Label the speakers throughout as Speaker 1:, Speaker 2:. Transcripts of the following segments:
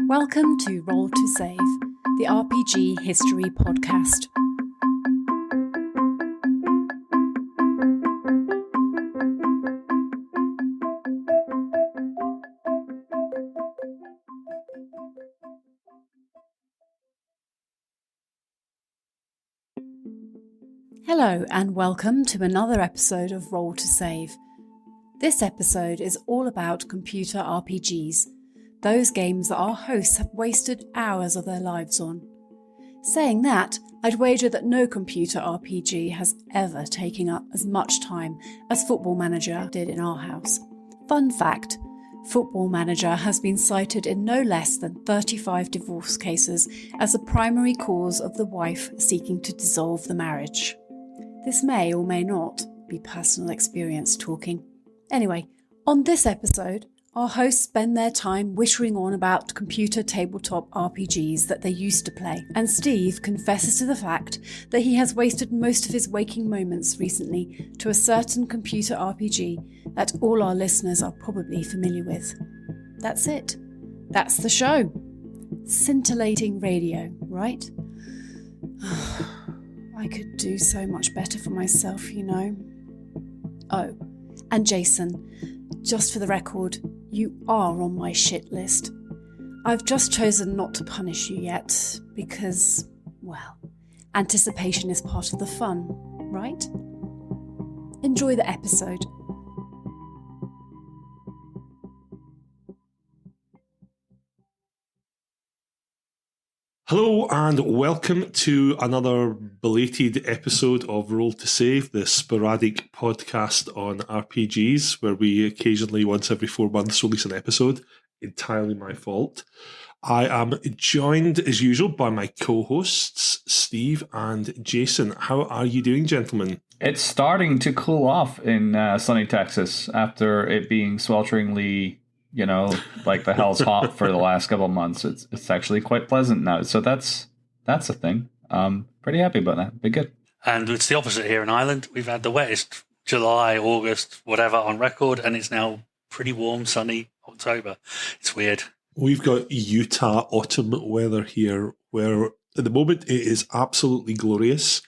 Speaker 1: Welcome to Roll to Save, the RPG History Podcast. Hello and welcome to another episode of Roll to Save. This episode is all about computer RPGs, those games that our hosts have wasted hours of their lives on. Saying that, I'd wager that no computer RPG has ever taken up as much time as Football Manager did in our house. Fun fact, Football Manager has been cited in no less than 35 divorce cases as the primary cause of the wife seeking to dissolve the marriage. This may or may not be personal experience talking. Anyway, on this episode, our hosts spend their time whittering on about computer tabletop RPGs that they used to play, and Steve confesses to the fact that he has wasted most of his waking moments recently to a certain computer RPG that all our listeners are probably familiar with. That's it. That's the show. Scintillating radio, right? I could do so much better for myself, you know. Oh, and Jason, just for the record, you are on my shit list. I've just chosen not to punish you yet because, well, anticipation is part of the fun, right? Enjoy the episode.
Speaker 2: Hello and welcome to another belated episode of Roll to Save, the sporadic podcast on RPGs, where we occasionally, once every 4 months, release an episode. Entirely my fault. I am joined, as usual, by my co-hosts, Steve and Jason. How are you doing, gentlemen?
Speaker 3: It's starting to cool off in sunny Texas after it being swelteringly, like the hell's hot for the last couple of months. It's actually quite pleasant now. So that's a thing. Pretty happy about that. Be good.
Speaker 4: And it's the opposite here in Ireland. We've had the wettest July, August, whatever on record, and it's now pretty warm, sunny October. It's weird.
Speaker 2: We've got Utah autumn weather here, where at the moment it is absolutely glorious.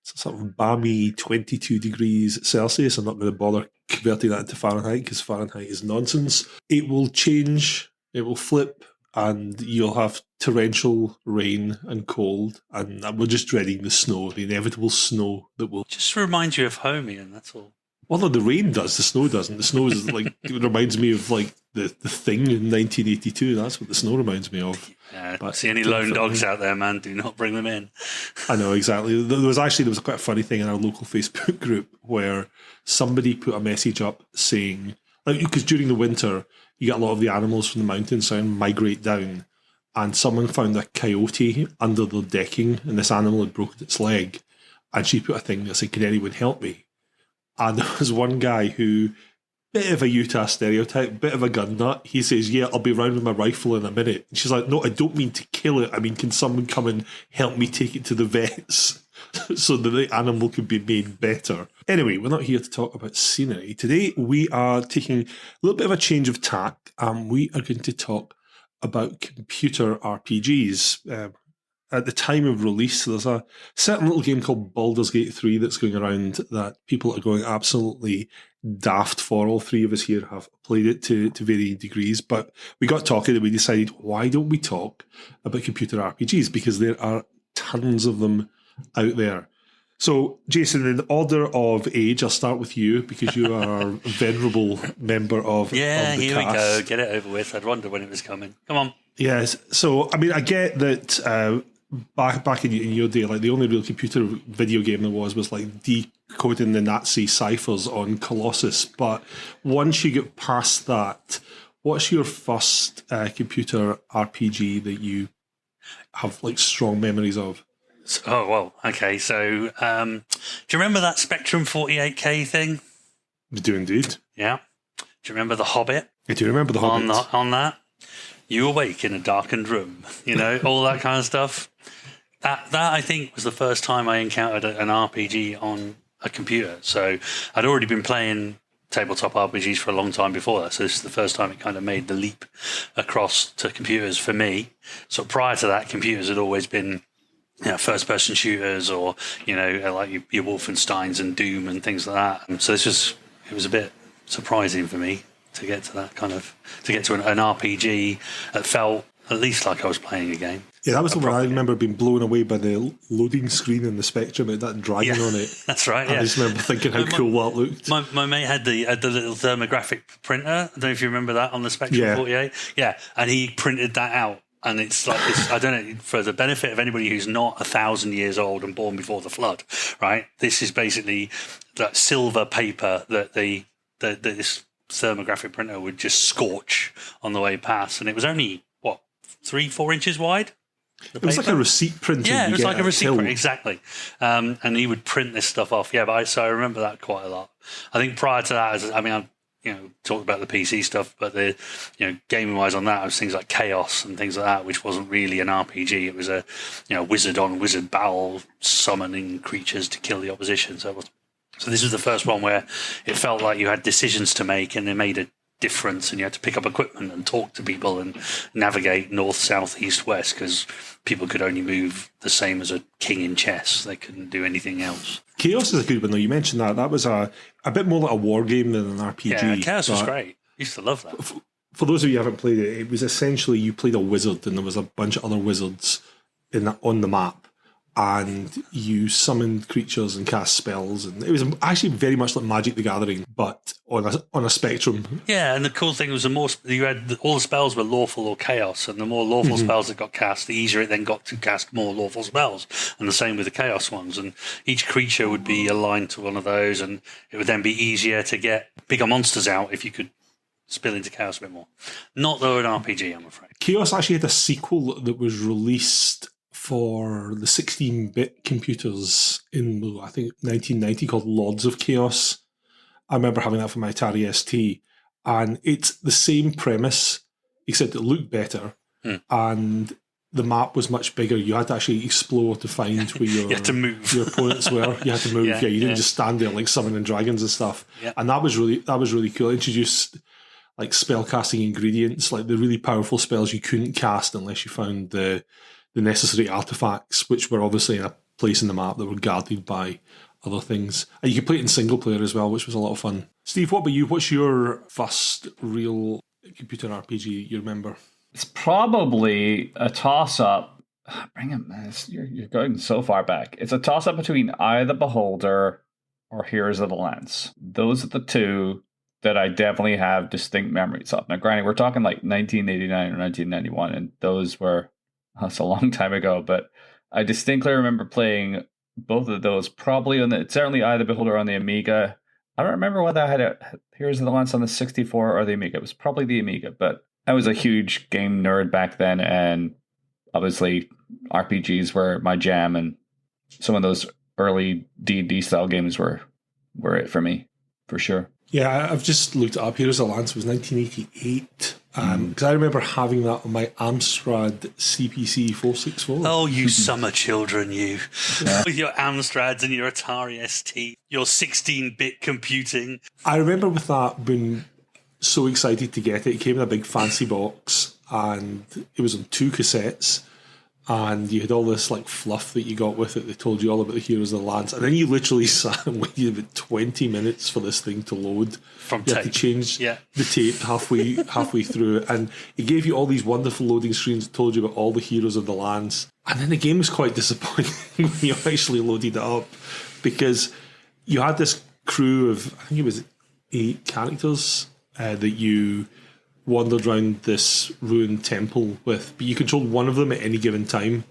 Speaker 2: It's sort of balmy 22 degrees Celsius. I'm not going to bother converting that into Fahrenheit because Fahrenheit is nonsense. It will change, it will flip, and you'll have torrential rain and cold. And we're just dreading the snow, the inevitable snow that will...
Speaker 4: Just remind you of home, Iain, that's all.
Speaker 2: Well, no, the rain does, the snow doesn't. The snow is like, it reminds me of like the Thing in 1982. That's what the snow reminds me of.
Speaker 4: Yeah, see any lone dogs out there, man, do not bring them in.
Speaker 2: I know, exactly. There was quite a funny thing in our local Facebook group where somebody put a message up saying, because during the winter, you get a lot of the animals from the mountainside migrate down, and someone found a coyote under the decking, and this animal had broken its leg, and she put a thing that said, "Can anyone help me?" And there was one guy who, bit of a Utah stereotype, bit of a gun nut. He says, "Yeah, I'll be round with my rifle in a minute." And she's like, "No, I don't mean to kill it. I mean, can someone come and help me take it to the vets so that the animal can be made better?" Anyway, we're not here to talk about scenery. Today, we are taking a little bit of a change of tack. We are going to talk about computer RPGs. At the time of release, there's a certain little game called Baldur's Gate 3 that's going around that people are going absolutely daft for. All three of us here have played it to varying degrees, but we got talking and we decided, why don't we talk about computer RPGs? Because there are tons of them out there. So, Jason, in order of age, I'll start with you because you are a venerable member of the
Speaker 4: here
Speaker 2: cast.
Speaker 4: We go. Get it over with. I'd wonder when it was coming. Come on.
Speaker 2: Yes. So, I mean, I get that back in your day, like the only real computer video game there was like decoding the Nazi ciphers on Colossus. But once you get past that, what's your first computer RPG that you have like strong memories of?
Speaker 4: Oh, well, okay. So, do you remember that Spectrum 48K thing?
Speaker 2: I do indeed.
Speaker 4: Yeah. Do you remember The Hobbit?
Speaker 2: I do remember The Hobbit.
Speaker 4: On that? You awake in a darkened room, all that kind of stuff. That I think was the first time I encountered an RPG on a computer. So I'd already been playing tabletop RPGs for a long time before that. So this is the first time it kind of made the leap across to computers for me. So prior to that, computers had always been first-person shooters or, like your Wolfensteins and Doom and things like that. And so it was a bit surprising for me to get to that to get to an RPG that felt at least like I was playing a game.
Speaker 2: Yeah, that was the one I remember being blown away by the loading screen in the Spectrum with that dragon on it.
Speaker 4: That's right,
Speaker 2: I just remember thinking how cool that looked.
Speaker 4: My mate had the little thermographic printer. I don't know if you remember that on the Spectrum 48. Yeah, and he printed that out. And it's like this, I don't know, for the benefit of anybody who's not 1,000 years old and born before the flood, right? This is basically that silver paper that this thermographic printer would just scorch on the way past. And it was only, 3-4 inches wide?
Speaker 2: It was like a receipt printer.
Speaker 4: Yeah, it was like a receipt printer, exactly. And he would print this stuff off. Yeah, so I remember that quite a lot. I think prior to that, I talked about the PC stuff, but the gaming wise on that, it was things like Chaos and things like that, which wasn't really an RPG. It was a wizard on wizard battle summoning creatures to kill the opposition. So this was the first one where it felt like you had decisions to make, and they made a difference, and you had to pick up equipment and talk to people and navigate north, south, east, west, because people could only move the same as a king in chess. They couldn't do anything else.
Speaker 2: Chaos is a good one, though. You mentioned that. That was a bit more like a war game than an RPG.
Speaker 4: Yeah, Chaos was great. I used to love that.
Speaker 2: For those of you who haven't played it, it was essentially you played a wizard and there was a bunch of other wizards on the map, and you summoned creatures and cast spells, and it was actually very much like Magic the Gathering, but on a spectrum.
Speaker 4: Yeah, and the cool thing was the more you had, all the spells were lawful or chaos, and the more lawful spells that got cast, the easier it then got to cast more lawful spells, and the same with the chaos ones. And each creature would be aligned to one of those, and it would then be easier to get bigger monsters out if you could spill into chaos a bit more. Not though an RPG, I'm afraid.
Speaker 2: Chaos actually had a sequel that was released for the 16-bit computers in, I think, 1990, called Lords of Chaos. I remember having that for my Atari ST, and it's the same premise, except it looked better, and the map was much bigger. You had to actually explore to find where
Speaker 4: you had to move.
Speaker 2: Your opponents were. You had to move. You didn't just stand there like summoning dragons and stuff.
Speaker 4: Yeah.
Speaker 2: And that was really cool. It introduced like spell casting ingredients, like the really powerful spells you couldn't cast unless you found the necessary artifacts, which were obviously in a place in the map that were guarded by other things. And you could play it in single player as well, which was a lot of fun. Steve, what about you? What's your first real computer RPG you remember?
Speaker 3: It's probably a toss-up. Bring it, man. You're going so far back. It's a toss-up between Eye of the Beholder or Heroes of the Lens. Those are the two that I definitely have distinct memories of. Now, granted, we're talking like 1989 or 1991, and those were... That's a long time ago, but I distinctly remember playing both of those, probably certainly Eye of the Beholder on the Amiga. I don't remember whether I had Heroes of the Lens on the 64 or the Amiga. It was probably the Amiga, but I was a huge game nerd back then, and obviously RPGs were my jam, and some of those early D&D style games were it for me, for sure.
Speaker 2: Yeah, I've just looked it up. Heroes of the Lens was 1988. Because I remember having that on my Amstrad CPC 464.
Speaker 4: Oh, you summer children, you. Yeah. With your Amstrads and your Atari ST, your 16-bit computing.
Speaker 2: I remember with that being so excited to get it. It came in a big fancy box, and it was on 2 cassettes. And you had all this like fluff that you got with it. They told you all about the Heroes of the Lens, and then you literally sat and waited about 20 minutes for this thing to load.
Speaker 4: From
Speaker 2: you
Speaker 4: tape.
Speaker 2: had to change the tape halfway through it, and it gave you all these wonderful loading screens that told you about all the Heroes of the Lens. And then the game was quite disappointing when you actually loaded it up, because you had this crew of, I think it was 8 characters that you wandered around this ruined temple with, but you controlled one of them at any given time.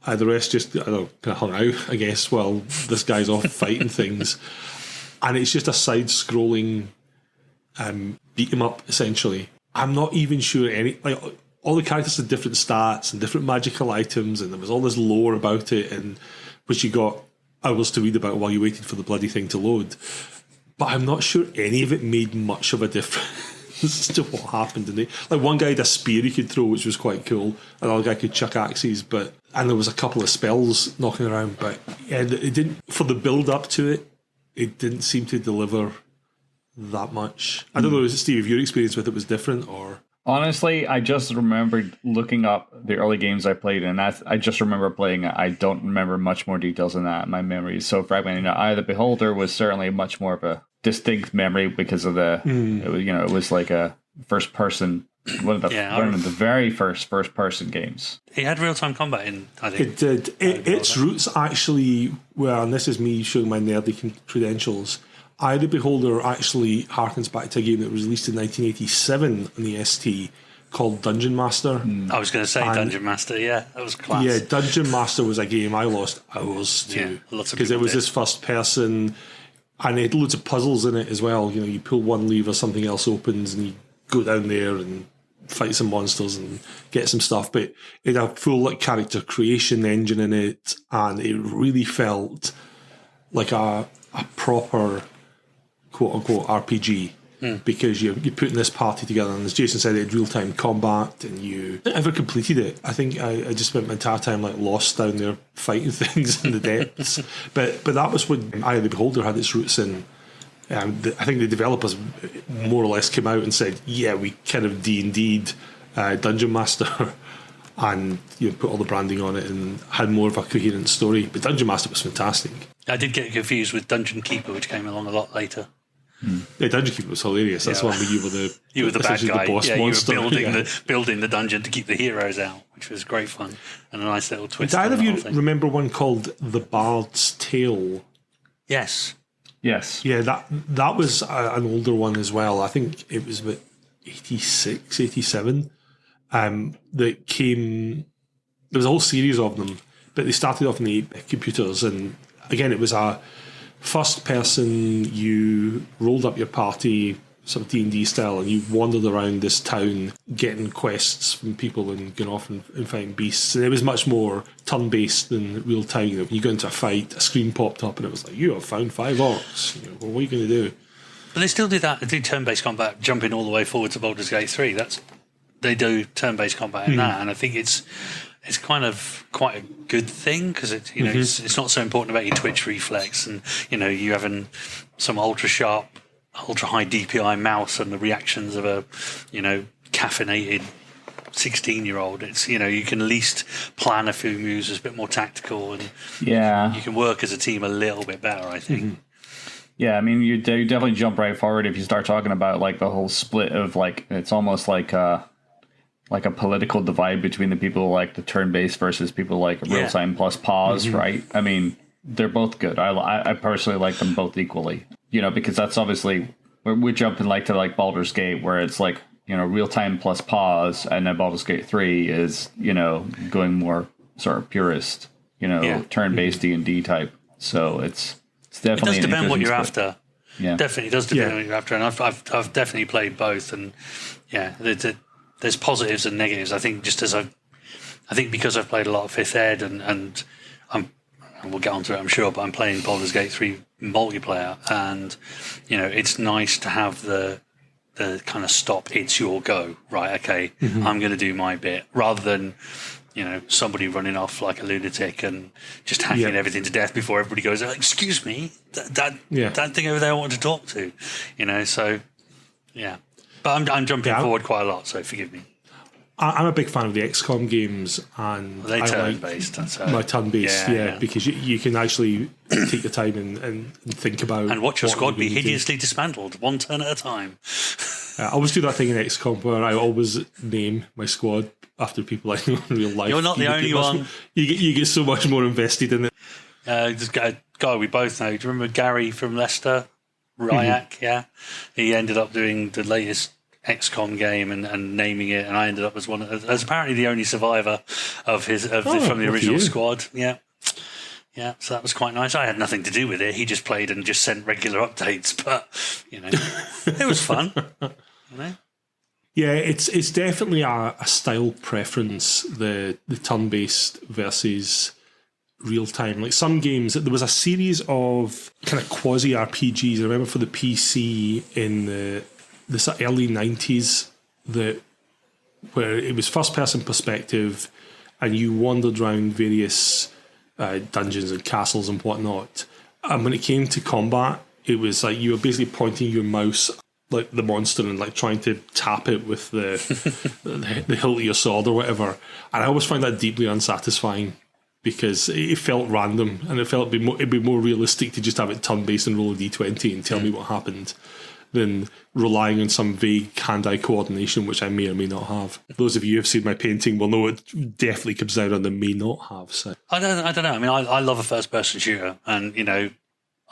Speaker 2: The rest just kind of hung out, I guess, while this guy's off fighting things. And it's just a side-scrolling beat 'em up, essentially. I'm not even sure all the characters had different stats and different magical items, and there was all this lore about it, and which you got hours to read about while you waited for the bloody thing to load. But I'm not sure any of it made much of a difference to what happened in it. Like, one guy had a spear he could throw, which was quite cool. Another guy could chuck axes, and there was a couple of spells knocking around. But yeah, it didn't, for the build up to it, it didn't seem to deliver that much. I don't know, Steve, if your experience with it was different or...
Speaker 3: Honestly, I just remembered looking up the early games I played, and I just remember playing it. I don't remember much more details than that. My memory is so fragmented. Eye of the Beholder was certainly much more of a distinct memory because of the, it was like a first person, one of the very first person games.
Speaker 4: He had real time combat in, I think.
Speaker 2: It did. Its roots actually, well, and this is me showing my nerdy credentials, Eye of the Beholder actually harkens back to a game that was released in 1987 on the ST called Dungeon Master.
Speaker 4: I was going to say Dungeon Master, yeah, that was class.
Speaker 2: Yeah, Dungeon Master was a game I lost hours to because it was this first person, and it had loads of puzzles in it as well. You know, you pull one lever, something else opens, and you go down there and fight some monsters and get some stuff. But it had a full character creation engine in it, and it really felt like a proper quote-unquote RPG because you're putting this party together, and as Jason said, it had real-time combat, and you never completed it. I think I just spent my entire time lost down there fighting things in the depths. But that was when Eye of the Beholder had its roots in. I think the developers more or less came out and said, yeah, we kind of D&D'd Dungeon Master and put all the branding on it and had more of a coherent story. But Dungeon Master was fantastic.
Speaker 4: I did get confused with Dungeon Keeper, which came along a lot later.
Speaker 2: Yeah, Dungeon Keeper was hilarious. That's one where you were the
Speaker 4: bad guy.
Speaker 2: The boss monster.
Speaker 4: You were building the dungeon to keep the heroes out, which was great fun and a nice little twist.
Speaker 2: Did either of you remember one called The Bard's Tale?
Speaker 4: Yes.
Speaker 2: Yeah, that was an older one as well. I think it was about 86, 87. That came. There was a whole series of them, but they started off in the computers, and again, it was a first person. You rolled up your party, sort of D&D style, and you wandered around this town getting quests from people and going off and fighting beasts. And it was much more turn-based than real time. When you go into a fight, a screen popped up and it was like, you have found 5 orcs. Well, what are you going to do?
Speaker 4: But they still do that. They do turn-based combat, jumping all the way forward to Baldur's Gate 3. They do turn-based combat in that, and I think it's kind of quite a good thing because it's not so important about your twitch reflex and you having some ultra sharp, ultra high DPI mouse and the reactions of a caffeinated 16-year-old. It's you can at least plan a few moves as a bit more tactical, and you can work as a team a little bit better, I think.
Speaker 3: Yeah, I mean, you definitely jump right forward if you start talking about the whole split of it's almost like a political divide between the people who like the turn-based versus people like real time plus pause, right? I mean, they're both good. I personally like them both equally, because that's obviously we're jumping to Baldur's Gate where it's real time plus pause, and then Baldur's Gate 3 is going more sort of purist, turn-based D&D type. So it's definitely
Speaker 4: it does depend what you're
Speaker 3: split.
Speaker 4: After.
Speaker 3: Yeah,
Speaker 4: definitely does depend on what you're after, and I've definitely played both, and there's positives and negatives. I think because I've played a lot of 5th Ed and we'll get onto it, I'm sure, but I'm playing Baldur's Gate 3 multiplayer, and it's nice to have the kind of stop, it's your go, right? Okay, I'm going to do my bit, rather than somebody running off like a lunatic and just hacking everything to death before everybody goes, excuse me, that thing over there I want to talk to, so yeah. But I'm jumping forward quite a lot, so forgive me.
Speaker 2: I'm a big fan of the XCOM games, and
Speaker 4: they turn-based.
Speaker 2: My turn-based, because you can actually take your time and think about
Speaker 4: and watch your squad be hideously dismantled, one turn at a time.
Speaker 2: I always do that thing in XCOM where I always name my squad after people I know in real life.
Speaker 4: You're not the only one.
Speaker 2: You get so much more invested in it.
Speaker 4: This guy we both know. Do you remember Gary from Leicester? Ryak, yeah. He ended up doing the latest XCOM game and naming it, and I ended up as apparently the only survivor from the original squad. Yeah. So that was quite nice. I had nothing to do with it. He just played and just sent regular updates, but it was fun.
Speaker 2: Yeah, it's definitely a style preference. The turn-based versus real time. Like some games, there was a series of kind of quasi RPGs. I remember for the PC in the sort of early 90s where it was first person perspective, and you wandered around various dungeons and castles and whatnot. And when it came to combat, it was like you were basically pointing your mouse like the monster and like trying to tap it with the the hilt of your sword or whatever. And I always find that deeply unsatisfying because it felt random and it felt it'd be more realistic to just have it turn-based and roll a d20 and tell me what happened than relying on some vague hand-eye coordination, which I may or may not have. Those of you who have seen my painting will know it definitely comes down on the may not have. So
Speaker 4: I don't know. I mean, I love a first-person shooter, and there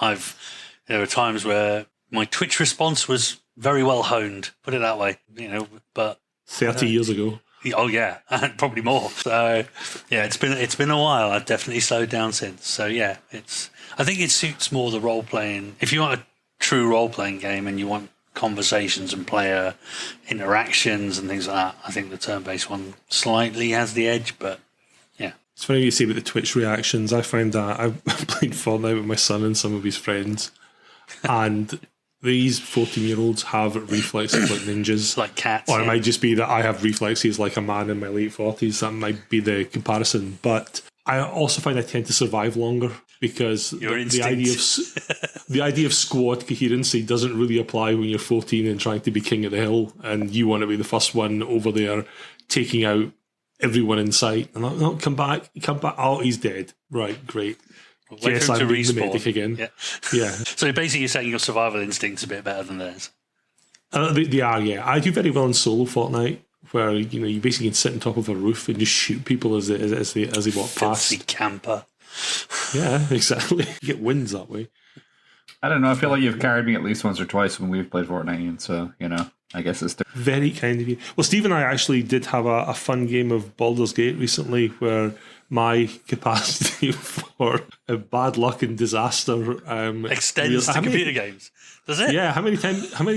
Speaker 4: are times where my Twitch response was very well honed, put it that way. But
Speaker 2: 30 years ago.
Speaker 4: Oh yeah, and probably more. So yeah, it's been a while. I've definitely slowed down since. So yeah, I think it suits more the role playing. If you want a true role playing game and you want conversations and player interactions and things like that, I think the turn based one slightly has the edge. But yeah,
Speaker 2: it's funny you say about the Twitch reactions. I find that I played Fortnite with my son and some of his friends, and these 14-year-olds have reflexes like ninjas.
Speaker 4: Like cats.
Speaker 2: Or it might just be that I have reflexes like a man in my late 40s. That might be the comparison. But I also find I tend to survive longer because the idea of squad coherency doesn't really apply when you're 14 and trying to be king of the hill and you want to be the first one over there taking out everyone in sight. And no, come back. Oh, he's dead. Right, great.
Speaker 4: Wait for him to respawn.
Speaker 2: The medic again. Yeah.
Speaker 4: So basically you're saying your survival instinct's a bit better than theirs.
Speaker 2: They are, yeah. I do very well in solo Fortnite, where you basically can sit on top of a roof and just shoot people as they walk past.
Speaker 4: Filthy camper.
Speaker 2: Yeah, exactly. You get wins that way.
Speaker 3: I don't know. I feel like you've carried me at least once or twice when we've played Fortnite, and so I guess it's
Speaker 2: very kind of you. Well, Steve and I actually did have a fun game of Baldur's Gate recently, where my capacity for bad luck and disaster
Speaker 4: extends to computer games. Does it?
Speaker 2: Yeah. How many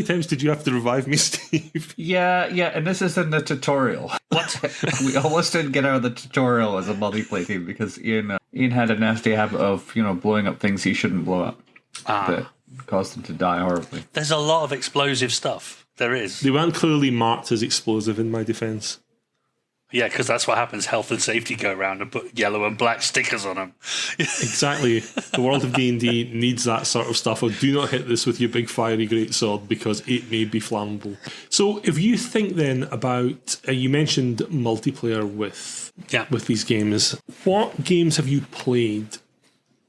Speaker 2: times did you have to revive me, Steve?
Speaker 3: Yeah, and this is in the tutorial.
Speaker 4: What?
Speaker 3: We almost didn't get out of the tutorial as a multiplayer team because Iain had a nasty habit of blowing up things he shouldn't blow up that caused him to die horribly.
Speaker 4: There's a lot of explosive stuff. There is.
Speaker 2: They weren't clearly marked as explosive in my defense.
Speaker 4: Yeah, because that's what happens. Health and safety go around and put yellow and black stickers on them.
Speaker 2: Exactly. The world of D&D needs that sort of stuff. Or do not hit this with your big fiery greatsword because it may be flammable. So if you think then about, you mentioned multiplayer with these games. What games have you played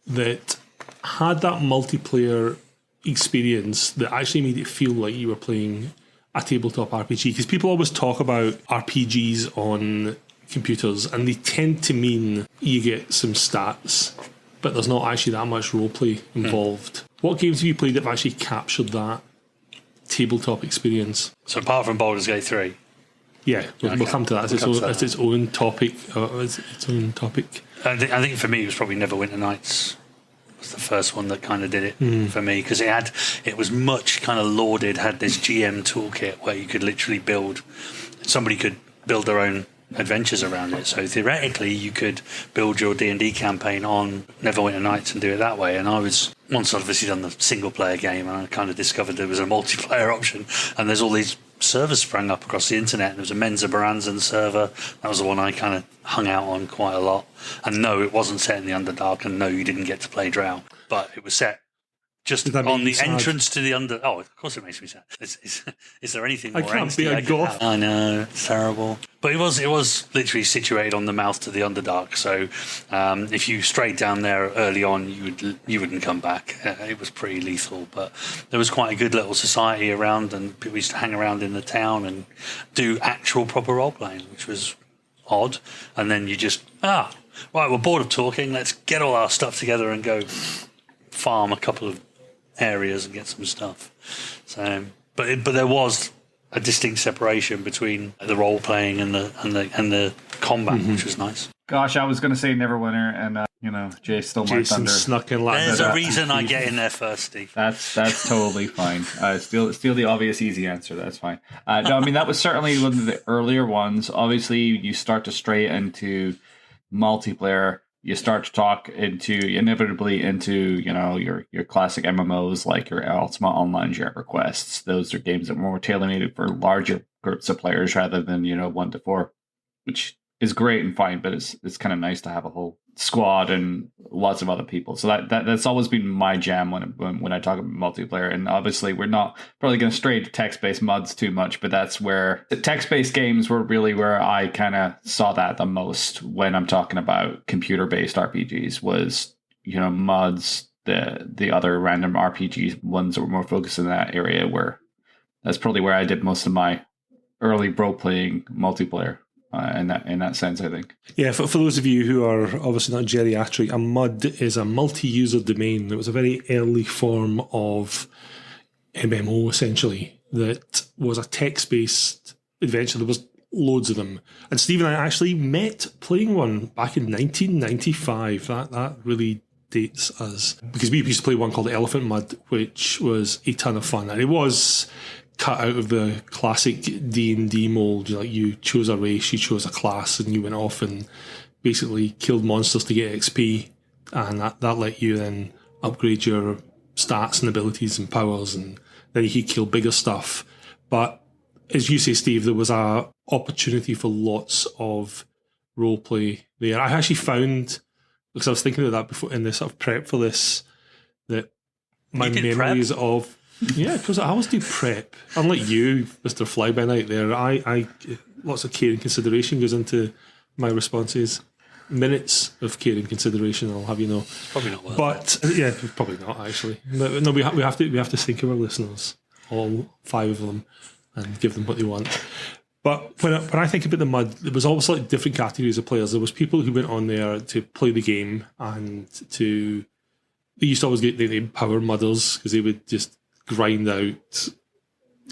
Speaker 2: that had that multiplayer experience that actually made it feel like you were playing a tabletop RPG? Because people always talk about RPGs on computers and they tend to mean you get some stats, but there's not actually that much roleplay involved. What games have you played that have actually captured that tabletop experience?
Speaker 4: So apart from Baldur's Gate 3?
Speaker 2: Yeah, we'll come to that. It's its own topic. Its own topic.
Speaker 4: I think for me it was probably Neverwinter Nights. Was the first one that kind of did it for me because it was much kind of lauded, had this GM toolkit where you could literally somebody could build their own adventures around it. So theoretically you could build your D&D campaign on Neverwinter Nights and do it that way. And I was once obviously done the single player game and I kind of discovered there was a multiplayer option and there's all these servers sprang up across the internet. There was a Mensa Baranzan server. That was the one I kind of hung out on quite a lot. And no, it wasn't set in the Underdark, and no, you didn't get to play Drow. But it was set just on the entrance to the Under... Oh, of course it makes me sad. Is there anything more angsty I could have? I know, it's terrible. But it was literally situated on the mouth to the Underdark. So if you strayed down there early on, you wouldn't come back. It was pretty lethal. But there was quite a good little society around, and people used to hang around in the town and do actual proper role-playing, which was odd. And then you just... right, we're bored of talking. Let's get all our stuff together and go farm a couple of areas and get some stuff. So, but there was a distinct separation between the role playing and the combat, which was nice.
Speaker 3: Gosh, I was going to say Neverwinter, and Jay stole my thunder.
Speaker 2: Snuck in.
Speaker 4: There's a reason I get in there first, Steve.
Speaker 3: That's totally fine. Steal the obvious easy answer. That's fine. No, I mean that was certainly one of the earlier ones. Obviously, you start to stray into multiplayer. You start to talk inevitably into your classic MMOs like your Ultima Online, your EverQuests. Those are games that were more tailor-made for larger groups of players rather than 1 to 4, which is great and fine, but it's kind of nice to have a whole squad and lots of other people. So that's always been my jam when I talk about multiplayer. And obviously we're not probably going to stray to text-based mods too much, but that's where the text-based games were really where I kind of saw that the most when I'm talking about computer-based RPGs was, mods, the other random RPG ones that were more focused in that area, where that's probably where I did most of my early role-playing multiplayer. In that sense, I think.
Speaker 2: Yeah, for those of you who are obviously not geriatric, a MUD is a multi-user domain. It was a very early form of MMO, essentially, that was a text-based adventure. There was loads of them. And Steve and I actually met playing one back in 1995. That really dates us. Because we used to play one called Elephant Mud, which was a ton of fun. And it was cut out of the classic D&D mold. You chose a race, you chose a class, and you went off and basically killed monsters to get XP, and that let you then upgrade your stats and abilities and powers, and then you could kill bigger stuff. But as you say, Steve, there was a opportunity for lots of roleplay there. I actually found, because I was thinking of that before in this sort of prep for this, that my memories of because I always do prep. Unlike you, Mr. Fly-by-Night there, I lots of care and consideration goes into my responses. Minutes of care and consideration, I'll have you know.
Speaker 4: Probably not worth
Speaker 2: but
Speaker 4: it.
Speaker 2: Yeah, probably not actually. No, we have to think of our listeners, all 5 of them, and give them what they want. But when I think about the MUD, there was always like different categories of players. There was people who went on there to play the game and they used to always get the power mudders because they would just grind out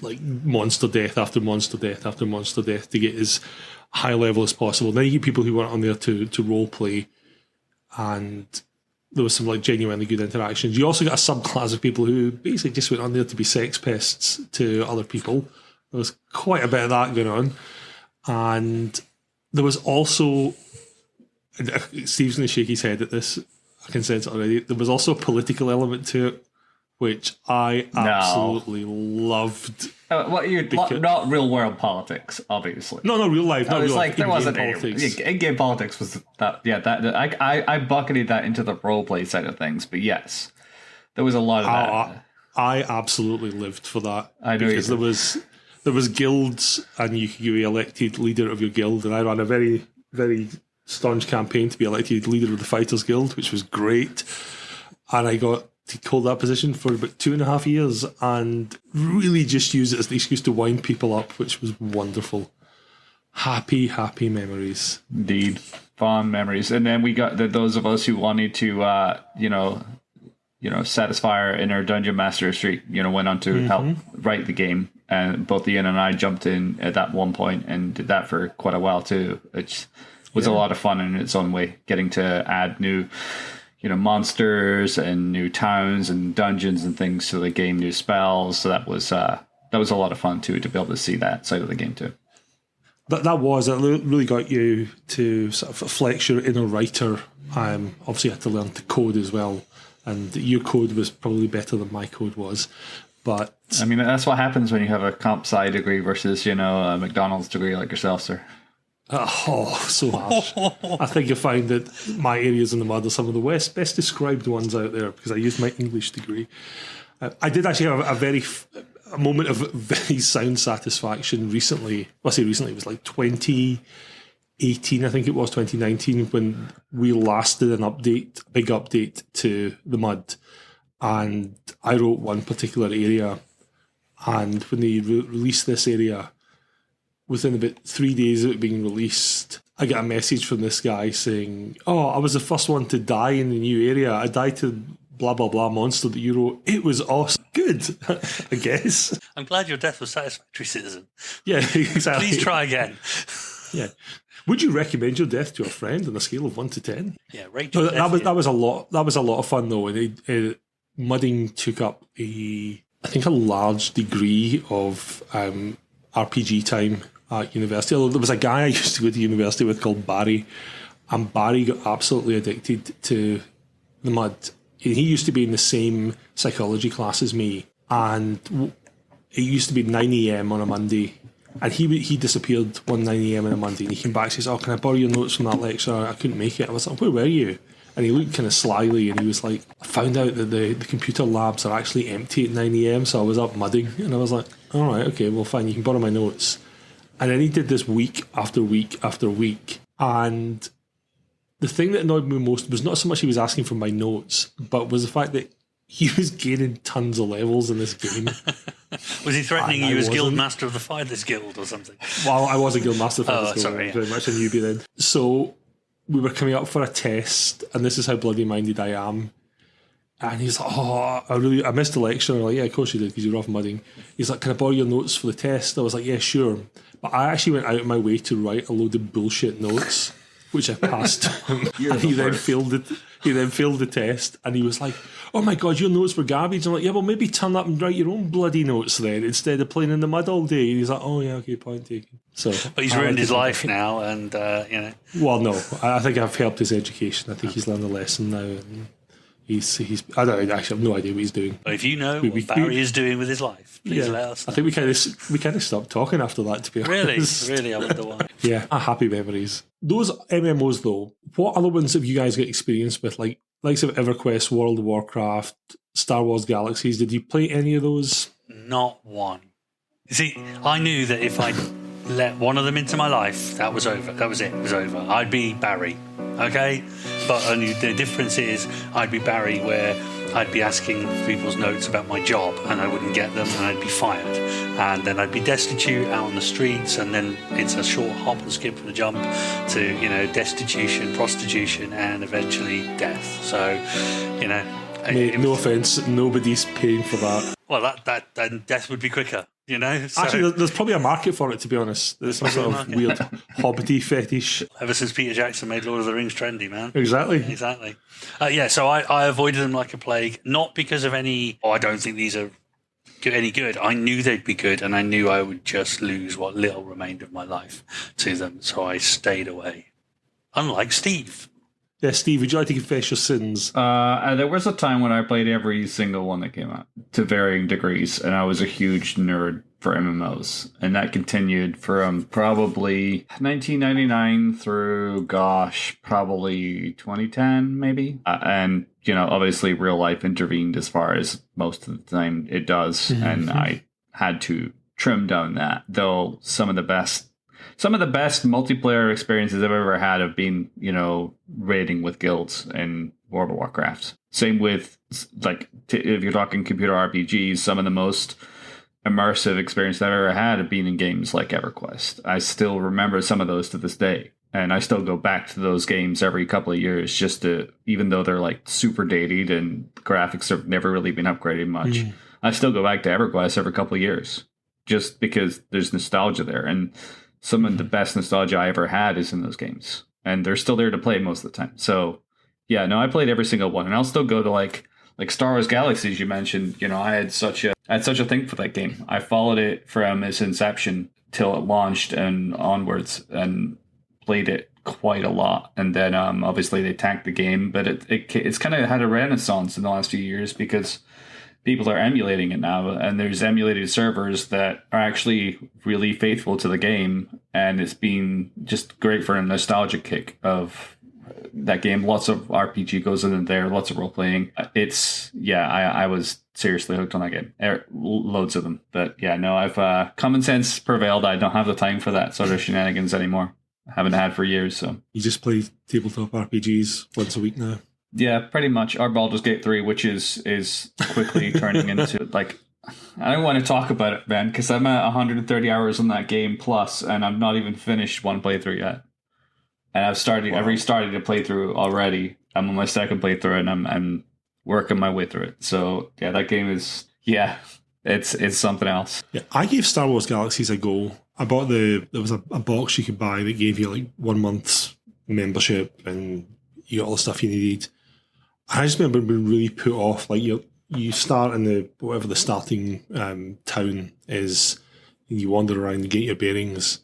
Speaker 2: like monster death after monster death after monster death to get as high level as possible. Then you get people who went on there to role play, and there was some like genuinely good interactions. You also got a subclass of people who basically just went on there to be sex pests to other people. There was quite a bit of that going on, and there was also, Steve's going to shake his head at this, I can sense it already, there was also a political element to it, which I absolutely loved.
Speaker 3: Not real world politics, obviously.
Speaker 2: No, not real life. Not real life.
Speaker 3: There wasn't
Speaker 2: politics.
Speaker 3: In-game politics was that. Yeah, that I bucketed that into the roleplay side of things. But yes, there was a lot of that.
Speaker 2: I absolutely lived for that.
Speaker 3: I know,
Speaker 2: because there was guilds, and you could be elected leader of your guild, and I ran a very, very staunch campaign to be elected leader of the Fighters Guild, which was great, and I got to hold that position for about 2.5 years and really just use it as the excuse to wind people up, which was wonderful. Happy memories.
Speaker 3: Indeed. Fond memories. And then we got those of us who wanted to, satisfy our inner dungeon master streak, went on to help write the game. And both Iain and I jumped in at that one point and did that for quite a while too, which was a lot of fun in its own way, getting to add new monsters and new towns and dungeons and things to the game, new spells. So that was a lot of fun too, to be able to see that side of the game too.
Speaker 2: It really got you to sort of flex your inner writer. Obviously, you had to learn to code as well, and your code was probably better than my code was. But
Speaker 3: I mean, that's what happens when you have a comp sci degree versus a McDonald's degree like yourself, sir.
Speaker 2: Oh, so harsh. I think you'll find that my areas in the MUD are some of the best described ones out there because I used my English degree. I did actually have a moment of very sound satisfaction recently. Well, I say recently, it was like 2018, I think it was 2019, when we last did a big update to the MUD. And I wrote one particular area. And when they released this area, within about 3 days of it being released, I got a message from this guy saying, "Oh, I was the first one to die in the new area. I died to blah, blah, blah monster that you wrote. It was awesome." Good, I guess.
Speaker 4: I'm glad your death was satisfactory, citizen.
Speaker 2: Yeah, exactly.
Speaker 4: Please try again.
Speaker 2: Yeah. Would you recommend your death to a friend on a scale of 1 to 10?
Speaker 4: Yeah, rate
Speaker 2: No,
Speaker 4: your death.
Speaker 2: that was a lot. That was a lot of fun though. And mudding took up a large degree of RPG time at university. Although there was a guy I used to go to university with called Barry, and Barry got absolutely addicted to the MUD. He used to be in the same psychology class as me, and it used to be 9 a.m. on a Monday, And he disappeared one 9 a.m. on a Monday, and he came back and says, "Oh, can I borrow your notes from that lecture? I couldn't make it." I was like, "Where were you?" And he looked kind of slyly, and he was like, "I found out that the computer labs are actually empty at 9 a.m, so I was up mudding." And I was like, "All right, okay, well, fine, you can borrow my notes." And then he did this week after week after week. And the thing that annoyed me most was not so much he was asking for my notes, but was the fact that he was gaining tons of levels in this game.
Speaker 4: Was he threatening you as Guild Master of the Fighters Guild or something?
Speaker 2: Well, I was a Guild Master of the Fighters Guild.
Speaker 4: Sorry, yeah.
Speaker 2: Very much a newbie then. So we were coming up for a test, and this is how bloody minded I am. And he's like, "Oh, I missed the lecture." And I'm like, "Yeah, of course you did, because you were off mudding." He's like, "Can I borrow your notes for the test?" I was like, "Yeah, sure." But I actually went out of my way to write a load of bullshit notes, which I passed. And he then failed it. He then failed the test, and he was like, "Oh my god, your notes were garbage." I'm like, "Yeah, well, maybe turn up and write your own bloody notes then, instead of playing in the mud all day." And he's like, "Oh yeah, okay, point taken." So,
Speaker 4: but he's ruined his life now, and you know.
Speaker 2: Well, no, I think I've helped his education. I think he's learned a lesson now, and he's. I don't actually have no idea what he's doing.
Speaker 4: If you know what Barry is doing with his life, please let us know.
Speaker 2: I think we kind of stopped talking after that, to be honest.
Speaker 4: Really, I wonder why.
Speaker 2: Yeah, happy memories. Those MMOs though, what other ones have you guys got experience with? Like likes of EverQuest, World of Warcraft, Star Wars Galaxies. Did you play any of those?
Speaker 4: Not one. You see, I knew that if I let one of them into my life, that was over. That was it. It was over. I'd be Barry, okay? But only the difference is I'd be Barry where I'd be asking people's notes about my job and I wouldn't get them and I'd be fired. And then I'd be destitute out on the streets, and then it's a short hop and skip and a jump to, you know, destitution, prostitution, and eventually death. So, you know...
Speaker 2: Mate, no offence, nobody's paying for that.
Speaker 4: Well, then death would be quicker, you know? So,
Speaker 2: actually, there's probably a market for it, to be honest. There's some sort of weird hobbity fetish.
Speaker 4: Ever since Peter Jackson made Lord of the Rings trendy, man.
Speaker 2: Exactly.
Speaker 4: Yeah, so I avoided them like a plague, not because of any, I don't think these are any good. I knew they'd be good, and I knew I would just lose what little remained of my life to them, so I stayed away. Unlike Steve.
Speaker 2: Yeah, Steve, would you like to confess your sins?
Speaker 3: There was a time when I played every single one that came out to varying degrees, and I was a huge nerd for MMOs. And that continued from probably 1999 through, probably 2010, maybe. And, you know, obviously real life intervened as far as most of the time it does. And I had to trim down that, though some of the best multiplayer experiences I've ever had have been, you know, raiding with guilds in World of Warcraft. Same with, like, if you're talking computer RPGs, some of the most immersive experiences I've ever had have been in games like EverQuest. I still remember some of those to this day. And I still go back to those games every couple of years just to, even though they're like super dated and graphics have never really been upgraded much, I still go back to EverQuest every couple of years just because there's nostalgia there. And some of the best nostalgia I ever had is in those games, and they're still there to play most of the time. So, yeah, no, I played every single one, and I'll still go to like Star Wars Galaxies. You mentioned, you know, I had such a thing for that game. I followed it from its inception till it launched and onwards, and played it quite a lot. And then obviously they tanked the game, but it's kind of had a renaissance in the last few years because people are emulating it now, and there's emulated servers that are actually really faithful to the game, and it's been just great for a nostalgia kick of that game. Lots of RPG goes in there, lots of role-playing. I was seriously hooked on that game. Loads of them. But yeah, no, I've common sense prevailed. I don't have the time for that sort of shenanigans anymore. I haven't had for years, so.
Speaker 2: You just play tabletop RPGs once a week now?
Speaker 3: Yeah, pretty much. Our Baldur's Gate 3, which is quickly turning into, like, I don't want to talk about it, man, because I'm at 130 hours on that game plus, and I'm not even finished one playthrough yet. And I've restarted a playthrough already. I'm on my second playthrough, and I'm working my way through it. So, yeah, that game is, it's something else. Yeah,
Speaker 2: I gave Star Wars Galaxies a go. I bought there was a box you could buy that gave you, like, 1 month's membership, and you got all the stuff you needed. I just remember being really put off. Like, you start in the starting town is, and you wander around and get your bearings,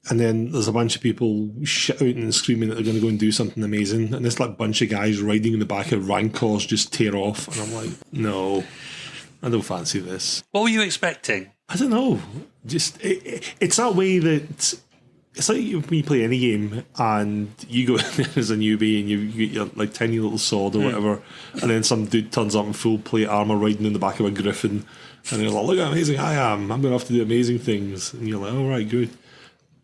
Speaker 2: and then there's a bunch of people shouting and screaming that they're going to go and do something amazing, and this like bunch of guys riding in the back of Rancors just tear off, and I'm like, no, I don't fancy this.
Speaker 4: What were you expecting?
Speaker 2: I don't know. Just it's that way that it's like when you play any game and you go in there as a newbie and you get your like tiny little sword or whatever, and then some dude turns up in full plate armor riding in the back of a griffin, and you're like, "Look how amazing I am! I'm going to have to do amazing things." And you're like, "All right, good."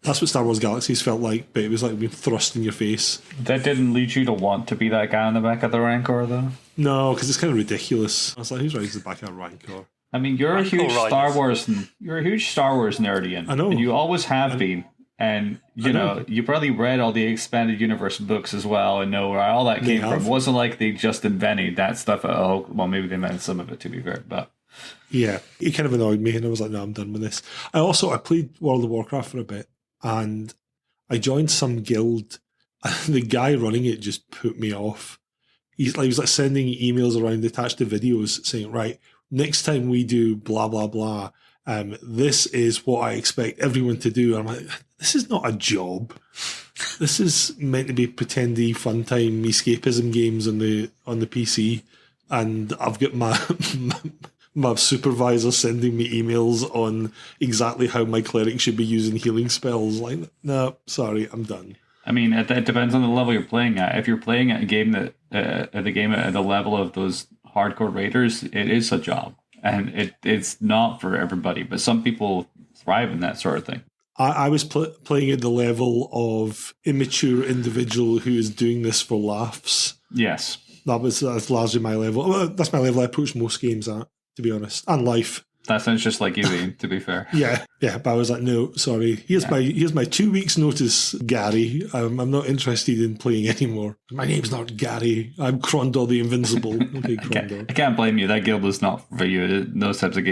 Speaker 2: That's what Star Wars Galaxies felt like, but it was like being thrust in your face.
Speaker 3: That didn't lead you to want to be that guy on the back of the Rancor, though?
Speaker 2: No, because it's kind of ridiculous. I was like, who's riding the back of a Rancor?
Speaker 3: I mean, you're a huge Star Wars nerd, Ian.
Speaker 2: I know.
Speaker 3: And you always have been. And, you know, you probably read all the expanded universe books as well and know where all that came from. It wasn't like they just invented that stuff. Oh, well, maybe they invented some of it, to be fair. But
Speaker 2: yeah, it kind of annoyed me, and I was like, no, I'm done with this. I played World of Warcraft for a bit, and I joined some guild, and the guy running it just put me off. He was like sending emails around attached to videos saying, right, next time we do blah, blah, blah, this is what I expect everyone to do. And I'm like, this is not a job. This is meant to be pretendy, fun time, escapism games on the PC. And I've got my supervisor sending me emails on exactly how my cleric should be using healing spells. Like, no, sorry, I'm done.
Speaker 3: I mean, it depends on the level you're playing at. If you're playing at a game at the level of those hardcore raiders, it is a job, and it's not for everybody. But some people thrive in that sort of thing.
Speaker 2: I was playing at the level of immature individual who is doing this for laughs.
Speaker 3: Yes,
Speaker 2: that's largely my level. Well, that's my level I approach most games at, to be honest, and life.
Speaker 3: That sounds just like you, Iain, to be fair.
Speaker 2: Yeah, but I was like, no, sorry. Here's my 2 weeks notice, Gary. I'm not interested in playing anymore. My name's not Gary. I'm Crondor the Invincible. Okay, Crondor.
Speaker 3: I can't blame you. That guild was not for you. Those types of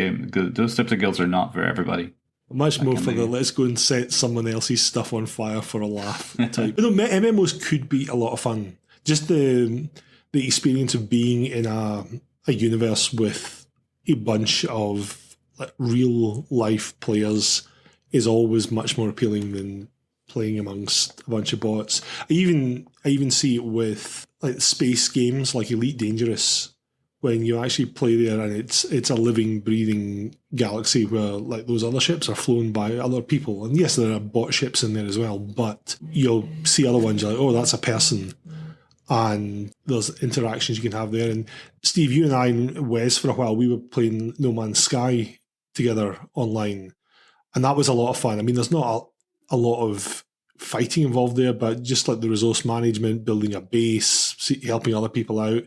Speaker 3: guilds are not for everybody.
Speaker 2: Much more for the let's go and set someone else's stuff on fire for a laugh type. But no, MMOs could be a lot of fun. Just the experience of being in a universe with a bunch of like real life players is always much more appealing than playing amongst a bunch of bots. I even see it with like space games like Elite Dangerous, when you actually play there and it's a living, breathing galaxy where like those other ships are flown by other people. And yes, there are bot ships in there as well, but you'll see other ones, you're like, oh, that's a person. And there's interactions you can have there. And Steve, you and I and Wes, for a while, we were playing No Man's Sky together online, and that was a lot of fun. I mean, there's not a lot of fighting involved there, but just like the resource management, building a base, helping other people out,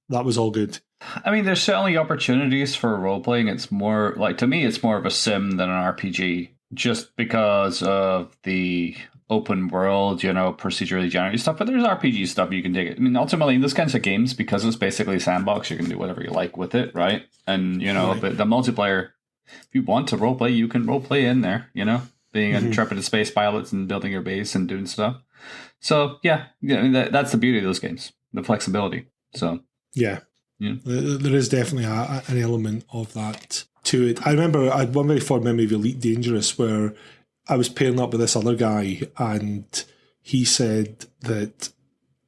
Speaker 2: that was all good.
Speaker 3: I mean, there's certainly opportunities for role playing. It's more like, to me, it's more of a sim than an RPG, just because of the open world, you know, procedurally generated stuff. But there's RPG stuff you can dig it. I mean, ultimately, in this kinds of games, because it's basically a sandbox, you can do whatever you like with it, right? And you know, right. But the multiplayer, if you want to roleplay, you can roleplay in there, you know, being intrepid space pilots and building your base and doing stuff. So, yeah, that's the beauty of those games, the flexibility. So,
Speaker 2: yeah. There is definitely an element of that to it. I remember I had one very fond memory of Elite Dangerous where I was pairing up with this other guy, and he said that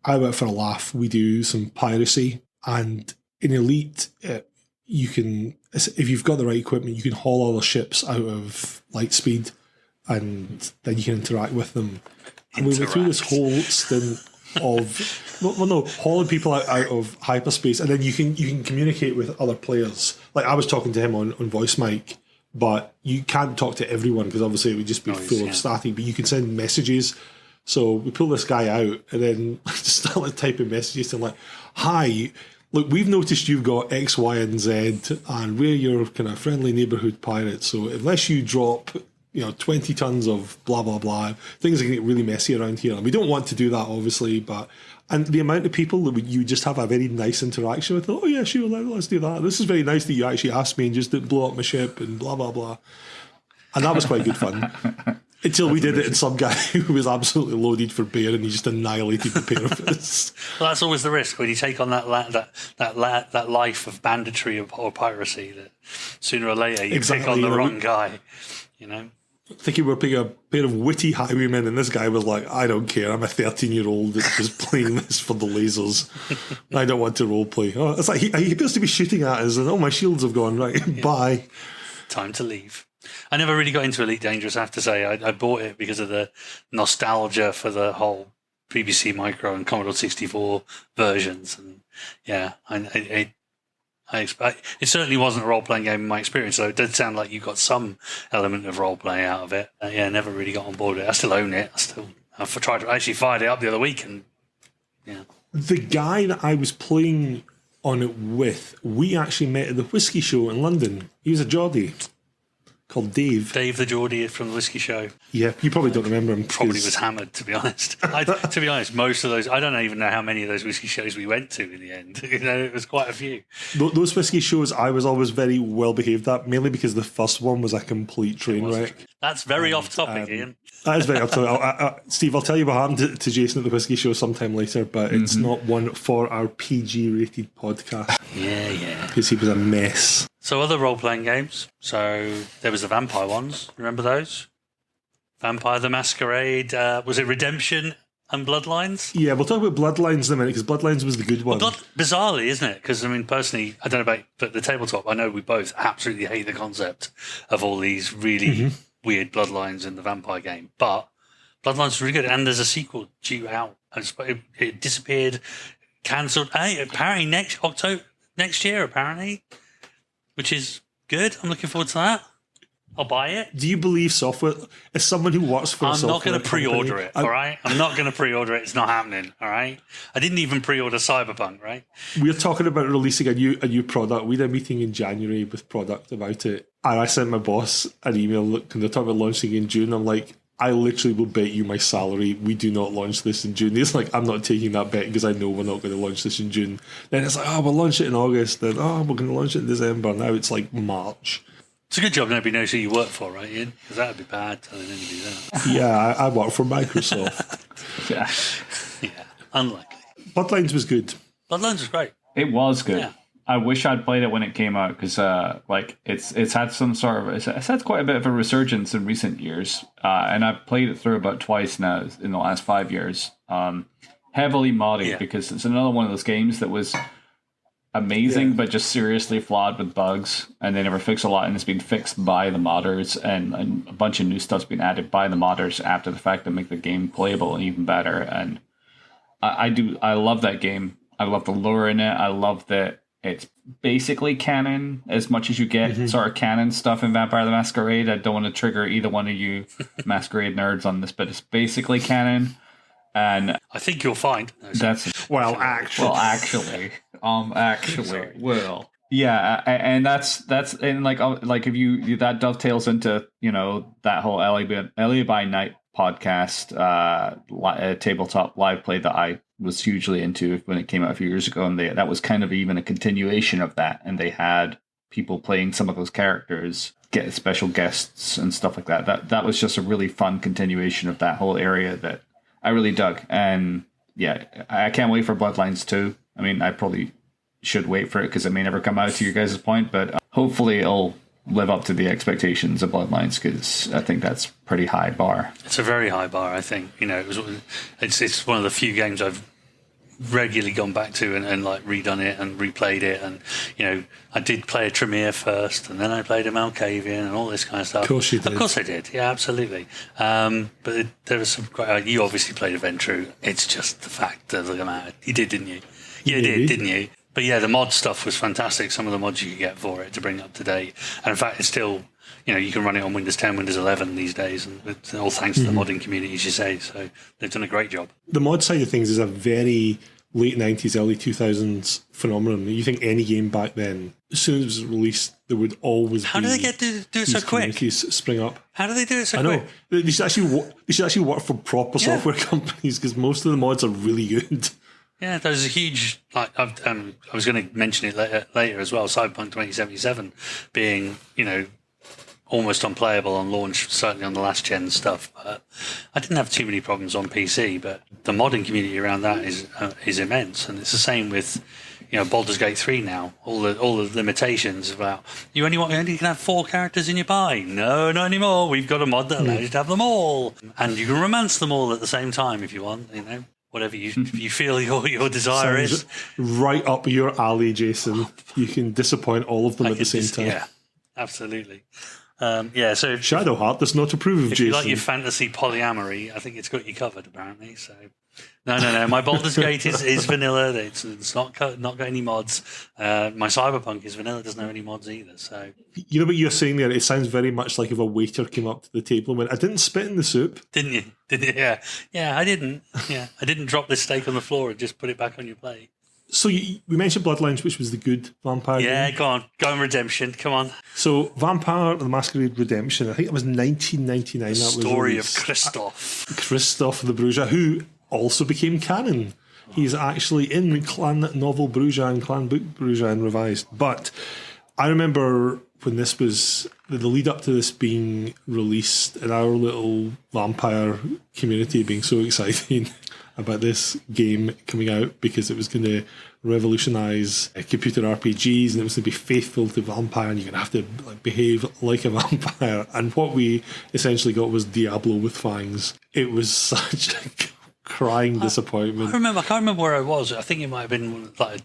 Speaker 2: I went for a laugh. We do some piracy, and in Elite, you can, if you've got the right equipment, you can haul other ships out of light speed, and then you can interact with them. And we went through this whole stint of hauling people out of hyperspace, and then you can communicate with other players. Like I was talking to him on voice mic, but you can't talk to everyone because obviously it would just be full of static. But you can send messages. So we pull this guy out, and then I just start like typing messages to him like, "Hi, look, we've noticed you've got X, Y, and Z, and we're your kind of friendly neighborhood pirates. So unless you drop, 20 tons of blah, blah, blah, things are going to get really messy around here. And we don't want to do that, obviously, and the amount of people that you just have a very nice interaction with, oh yeah, sure, let's do that. This is very nice that you actually asked me and just didn't blow up my ship and blah, blah, blah. And that was quite good fun. Until we did it and some guy who was absolutely loaded for bear and he just annihilated the pair of us.
Speaker 4: Well, that's always the risk when you take on that life of banditry or piracy, that sooner or later you pick on the wrong guy,
Speaker 2: Thinking we're picking a pair of witty highwaymen, and this guy was like, I don't care, I'm a 13-year-old that's just playing this for the lasers. I don't want to roleplay. Oh, it's like he appears to be shooting at us, and my shields have gone, right, bye.
Speaker 4: time to leave. I never really got into Elite Dangerous, I have to say. I bought it because of the nostalgia for the whole BBC Micro and Commodore 64 versions. And yeah, I expect it certainly wasn't a role-playing game in my experience, so it did sound like you got some element of role-playing out of it. Yeah, never really got on board with it. I still own it. I tried to actually fired it up the other week, and yeah.
Speaker 2: The guy that I was playing on it with, we actually met at the Whiskey Show in London. He was a Geordie called Dave.
Speaker 4: Dave the Geordie from the Whiskey Show.
Speaker 2: Yeah, you probably don't remember him.
Speaker 4: Probably was hammered, to be honest. To be honest, most of those, I don't even know how many of those whiskey shows we went to in the end. It was quite a few.
Speaker 2: Those whiskey shows I was always very well behaved at, mainly because the first one was a complete train wreck.
Speaker 4: That's very off topic, Ian.
Speaker 2: That is very off topic. Steve, I'll tell you what happened to Jason at the whiskey show sometime later, but it's not one for our PG-rated podcast.
Speaker 4: Yeah.
Speaker 2: Because he was a mess.
Speaker 4: So other role-playing games. So there was the vampire ones. Remember those? Vampire the Masquerade. Was it Redemption and Bloodlines?
Speaker 2: Yeah, we'll talk about Bloodlines in a minute, because Bloodlines was the good one.
Speaker 4: Bizarrely, isn't it? Because, I mean, personally, I don't know about the tabletop. I know we both absolutely hate the concept of all these really weird Bloodlines in the vampire game. But Bloodlines was really good. And there's a sequel due out. It disappeared, cancelled. Hey, apparently next year, apparently. Which is good. I'm looking forward to that. I'll buy it.
Speaker 2: Do you believe software? As someone who works for a software
Speaker 4: I'm not going to pre-order
Speaker 2: company,
Speaker 4: it, all right? I'm not going to pre-order it. It's not happening, all right? I didn't even pre-order Cyberpunk, right?
Speaker 2: We're talking about releasing a new product. We had a meeting in January with product about it. And I sent my boss an email, and they're talking about launching in June. I'm like, I literally will bet you my salary we do not launch this in June. He's like, I'm not taking that bet because I know we're not going to launch this in June. Then it's like, we'll launch it in August. Then, we're going to launch it in December. Now it's like March.
Speaker 4: It's a good job nobody knows who you work for, right, Ian? Because that would be bad telling anybody that.
Speaker 2: Yeah, I work for Microsoft.
Speaker 4: Yeah, unlikely.
Speaker 2: Bloodlines was good.
Speaker 4: Bloodlines was great.
Speaker 3: It was good.
Speaker 4: Yeah.
Speaker 3: I wish I'd played it when it came out because, it's had some sort of it's had quite a bit of a resurgence in recent years, and I've played it through about twice now in the last 5 years. Heavily modded because it's another one of those games that was amazing, but just seriously flawed with bugs, and they never fix a lot, and it's been fixed by the modders, and a bunch of new stuff's been added by the modders after the fact to make the game playable and even better. And I love that game. I love the lore in it. I love that it's basically canon as much as you get sort of canon stuff in Vampire the Masquerade. I don't want to trigger either one of you Masquerade nerds on this, but it's basically canon. And
Speaker 4: I think you'll find
Speaker 2: actually,
Speaker 3: yeah, and that's and like if you that dovetails into that whole LA by Night podcast tabletop live play that I was hugely into when it came out a few years ago, and that was kind of even a continuation of that, and they had people playing some of those characters, get special guests and stuff like that. That was just a really fun continuation of that whole area that I really dug. And yeah, I can't wait for Bloodlines 2. I mean, I probably should wait for it because it may never come out, to your guys' point, but hopefully it'll live up to the expectations of Bloodlines, because I think that's pretty high bar.
Speaker 4: It's a very high bar, I think. It's one of the few games I've regularly gone back to and like redone it and replayed it, and I did play a Tremere first, and then I played a Malkavian and all this kind of stuff.
Speaker 2: Of course you did.
Speaker 4: Of course I did. Yeah, absolutely. But there was some quite. You obviously played Adventru. It's just the fact of the amount. You did, didn't you? Yeah, you did, didn't you? But yeah, the mod stuff was fantastic. Some of the mods you could get for it to bring it up to date, and in fact, it's still. You can run it on Windows 10, Windows 11 these days, and it's all thanks to the modding community, as you say. So they've done a great job.
Speaker 2: The mod side of things is a very late 90s, early 2000s phenomenon. You think any game back then, as soon as it was released, there would always
Speaker 4: How do they get to do it so quick?
Speaker 2: Spring up.
Speaker 4: How do they do it so quick?
Speaker 2: I know. They should actually work for proper software companies, because most of the mods are really good.
Speaker 4: Yeah, there's a huge, I was going to mention it later as well, Cyberpunk 2077 being, almost unplayable on launch, certainly on the last gen stuff. But I didn't have too many problems on PC, but the modding community around that is immense, and it's the same with Baldur's Gate 3 now. All the limitations about you only can have 4 characters in your party. No, not anymore. We've got a mod that allows you to have them all, and you can romance them all at the same time if you want. Whatever you feel your desire is.
Speaker 2: Right up your alley, Jason. You can disappoint all of them at the same time.
Speaker 4: Yeah. Absolutely. Yeah, so
Speaker 2: Shadowheart does not approve of
Speaker 4: if
Speaker 2: Jason.
Speaker 4: you like your fantasy polyamory, I think it's got you covered, apparently. So, no. My Baldur's Gate is vanilla. It's not got any mods. My Cyberpunk is vanilla. Doesn't have any mods either. So,
Speaker 2: You know what you're saying there? It sounds very much like if a waiter came up to the table and went, "I didn't spit in the soup."
Speaker 4: didn't you? Yeah, I didn't. Yeah, I didn't drop this steak on the floor and just put it back on your plate.
Speaker 2: So we mentioned Bloodlines, which was the good vampire
Speaker 4: Yeah,
Speaker 2: game.
Speaker 4: go on, Redemption. Come on.
Speaker 2: So Vampire the Masquerade Redemption, I think it was 1999. That
Speaker 4: Story
Speaker 2: was
Speaker 4: of Christoph.
Speaker 2: Christoph the Bruja, who also became canon. He's actually in Clan Novel Bruja and Clan Book Bruja and Revised. But I remember when this was the lead up to this being released in our little vampire community being so excited about this game coming out because it was going to revolutionise computer RPGs and it was going to be faithful to vampire and you're going to have to behave like a vampire. And what we essentially got was Diablo with fangs. It was such a crying disappointment.
Speaker 4: I can't remember where I was. I think it might have been like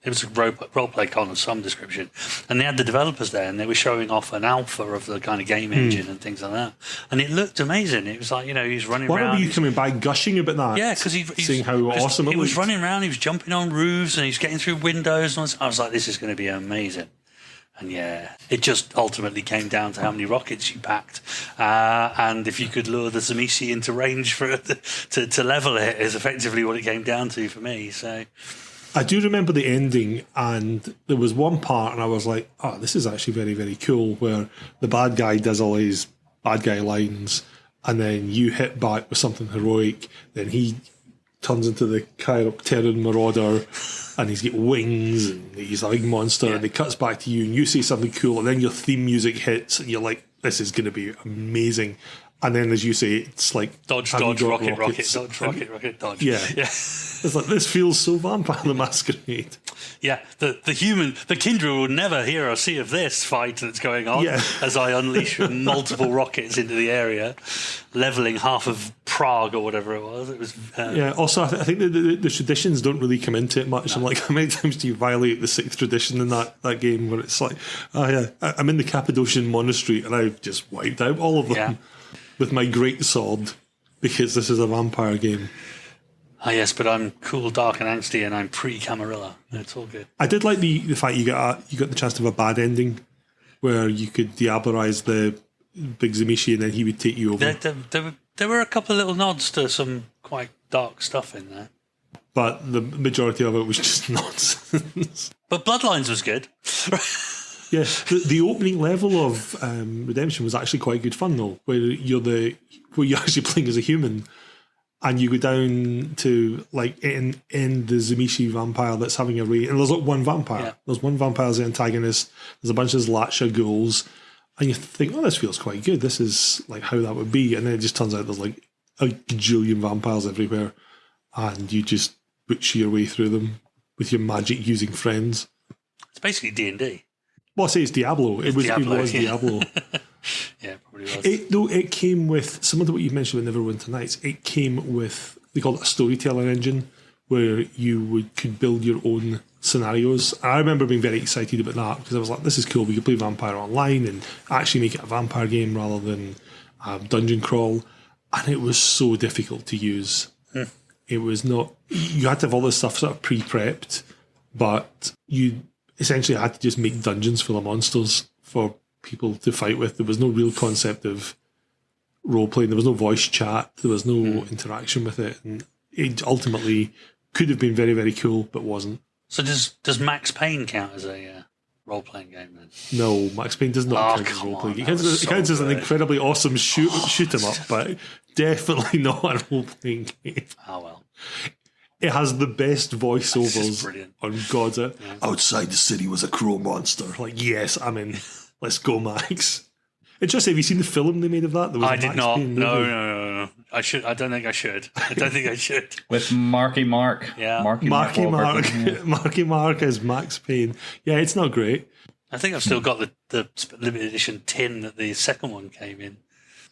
Speaker 4: it was a roleplay con of some description, and they had the developers there, and they were showing off an alpha of the kind of game engine and things like that, and it looked amazing. It was like he's running
Speaker 2: Why
Speaker 4: around.
Speaker 2: were you coming by gushing about that?
Speaker 4: Yeah, because he's
Speaker 2: saying how awesome it
Speaker 4: he was
Speaker 2: looked.
Speaker 4: running around. He was jumping on roofs and he's getting through windows. And I was like, this is going to be amazing. And yeah, it just ultimately came down to how many rockets you packed, and if you could lure the Zamishi into range for to level it is effectively what it came down to for me. So
Speaker 2: I do remember the ending, and there was one part, and I was like, "Oh, this is actually very, very cool." Where the bad guy does all his bad guy lines, and then you hit back with something heroic. Then he turns into the Chiropteran Marauder. And he's got wings, and he's a big monster, and it cuts back to you, and you say something cool, and then your theme music hits, and you're like, this is going to be amazing. And then, as you say, it's like...
Speaker 4: Dodge, rocket, dodge, rocket, dodge.
Speaker 2: Yeah. It's like, this feels so Vampire the Masquerade.
Speaker 4: Yeah, the Kindred will never hear or see of this fight that's going on as I unleash multiple rockets into the area, levelling half of Prague or whatever it was. It was
Speaker 2: also, I think the traditions don't really come into it much. No. I'm like, how many times do you violate the 6th tradition in that game where it's like, oh yeah, I'm in the Cappadocian monastery and I've just wiped out all of them with my great sword because this is a vampire game.
Speaker 4: Ah, yes, but I'm cool, dark, and angsty, and I'm pre-Camarilla. It's all good.
Speaker 2: I did like the fact you got the chance to have a bad ending, where you could Diabolise the big Zamishi, and then he would take you over.
Speaker 4: There were a couple of little nods to some quite dark stuff in there,
Speaker 2: but the majority of it was just nonsense.
Speaker 4: But Bloodlines was good.
Speaker 2: Yeah, the opening level of Redemption was actually quite good fun though, where you're actually playing as a human. And you go down to like in the Zamishi vampire that's having a raid, and there's like one vampire. Yeah. There's one vampire as the antagonist. There's a bunch of Zlatsha ghouls, and you think, "Oh, this feels quite good. This is like how that would be." And then it just turns out there's like a gajillion vampires everywhere, and you just butcher your way through them with your magic using friends.
Speaker 4: It's basically D&D.
Speaker 2: Well, I say it's Diablo. It was Diablo.
Speaker 4: Yeah, probably was.
Speaker 2: It came with some of what you mentioned with Neverwinter Nights. It came with, they call it a storyteller engine, where you could build your own scenarios. And I remember being very excited about that because I was like, this is cool. We could play Vampire online and actually make it a vampire game rather than dungeon crawl. And it was so difficult to use. It was not, you had to have all this stuff sort of pre-prepped, but you essentially had to just make dungeons full of monsters for people to fight with. There was no real concept of role playing. There was no voice chat. There was no interaction with it, and it ultimately could have been very, very cool, but wasn't.
Speaker 4: So does Max Payne count as a role playing game then?
Speaker 2: No, Max Payne does not count as a role playing game. It counts as an incredibly awesome shoot 'em up, but definitely not a role playing game.
Speaker 4: Oh well.
Speaker 2: It has the best voiceovers on God's Earth. Yeah. Outside the city was a crow monster. Like, yes, I'm in. Let's go, Max. Interesting. Have you seen the film they made of that?
Speaker 4: I did not. No. I should. I don't think I should.
Speaker 3: With Marky Mark.
Speaker 4: Yeah.
Speaker 2: Marky Mark as Max Payne. Yeah, it's not great.
Speaker 4: I think I've still got the limited edition tin that the second one came in.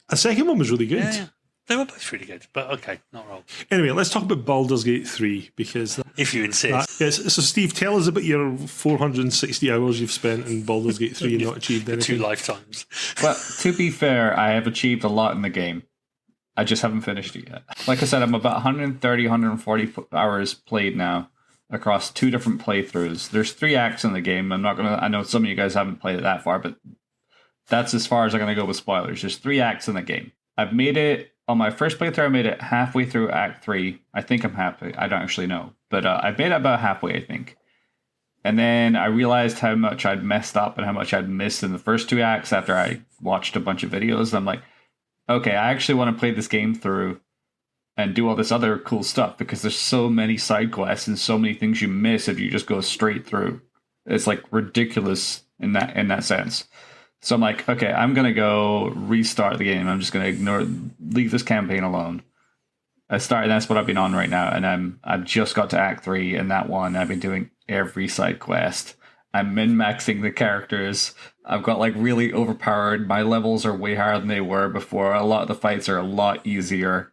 Speaker 2: The second one was really good.
Speaker 4: Yeah. They were both really good, but okay, not wrong.
Speaker 2: Anyway, let's talk about Baldur's Gate 3, because...
Speaker 4: If you insist.
Speaker 2: Yes. So, Steve, tell us about your 460 hours you've spent in Baldur's Gate 3 and not achieved anything.
Speaker 4: 2 lifetimes.
Speaker 3: Well, to be fair, I have achieved a lot in the game. I just haven't finished it yet. Like I said, I'm about 130, 140 hours played now across 2 different playthroughs. There's 3 acts in the game. I know some of you guys haven't played it that far, but that's as far as I'm going to go with spoilers. There's 3 acts in the game. I've made it, on my first playthrough, I made it halfway through Act 3. I think I'm happy. I don't actually know. But I made it about halfway, I think. And then I realized how much I'd messed up and how much I'd missed in the first 2 acts after I watched a bunch of videos. I'm like, okay, I actually want to play this game through and do all this other cool stuff, because there's so many side quests and so many things you miss if you just go straight through. It's like ridiculous in that sense. So I'm like, okay, I'm going to go restart the game. I'm just going to leave this campaign alone. That's what I've been on right now. And I've just got to Act 3, and that one, I've been doing every side quest. I'm min-maxing the characters. I've got like really overpowered. My levels are way higher than they were before. A lot of the fights are a lot easier.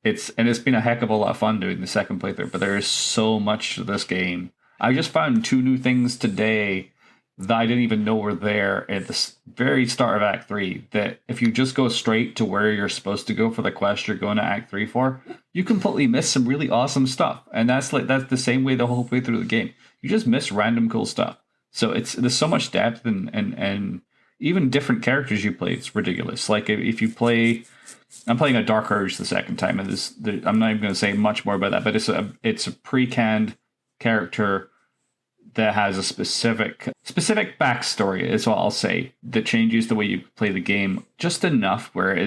Speaker 3: It's been a heck of a lot of fun doing the second playthrough, but there is so much to this game. I just found 2 new things today that I didn't even know were there at the very start of Act 3, that if you just go straight to where you're supposed to go for the quest you're going to Act 3 for, you completely miss some really awesome stuff. And that's the same way the whole way through the game. You just miss random cool stuff. So there's so much depth and even different characters you play. It's ridiculous. Like if you play... I'm playing a Dark Urge the second time, and I'm not even going to say much more about that, but it's a pre-canned character that has a specific backstory, is what I'll say, that changes the way you play the game just enough where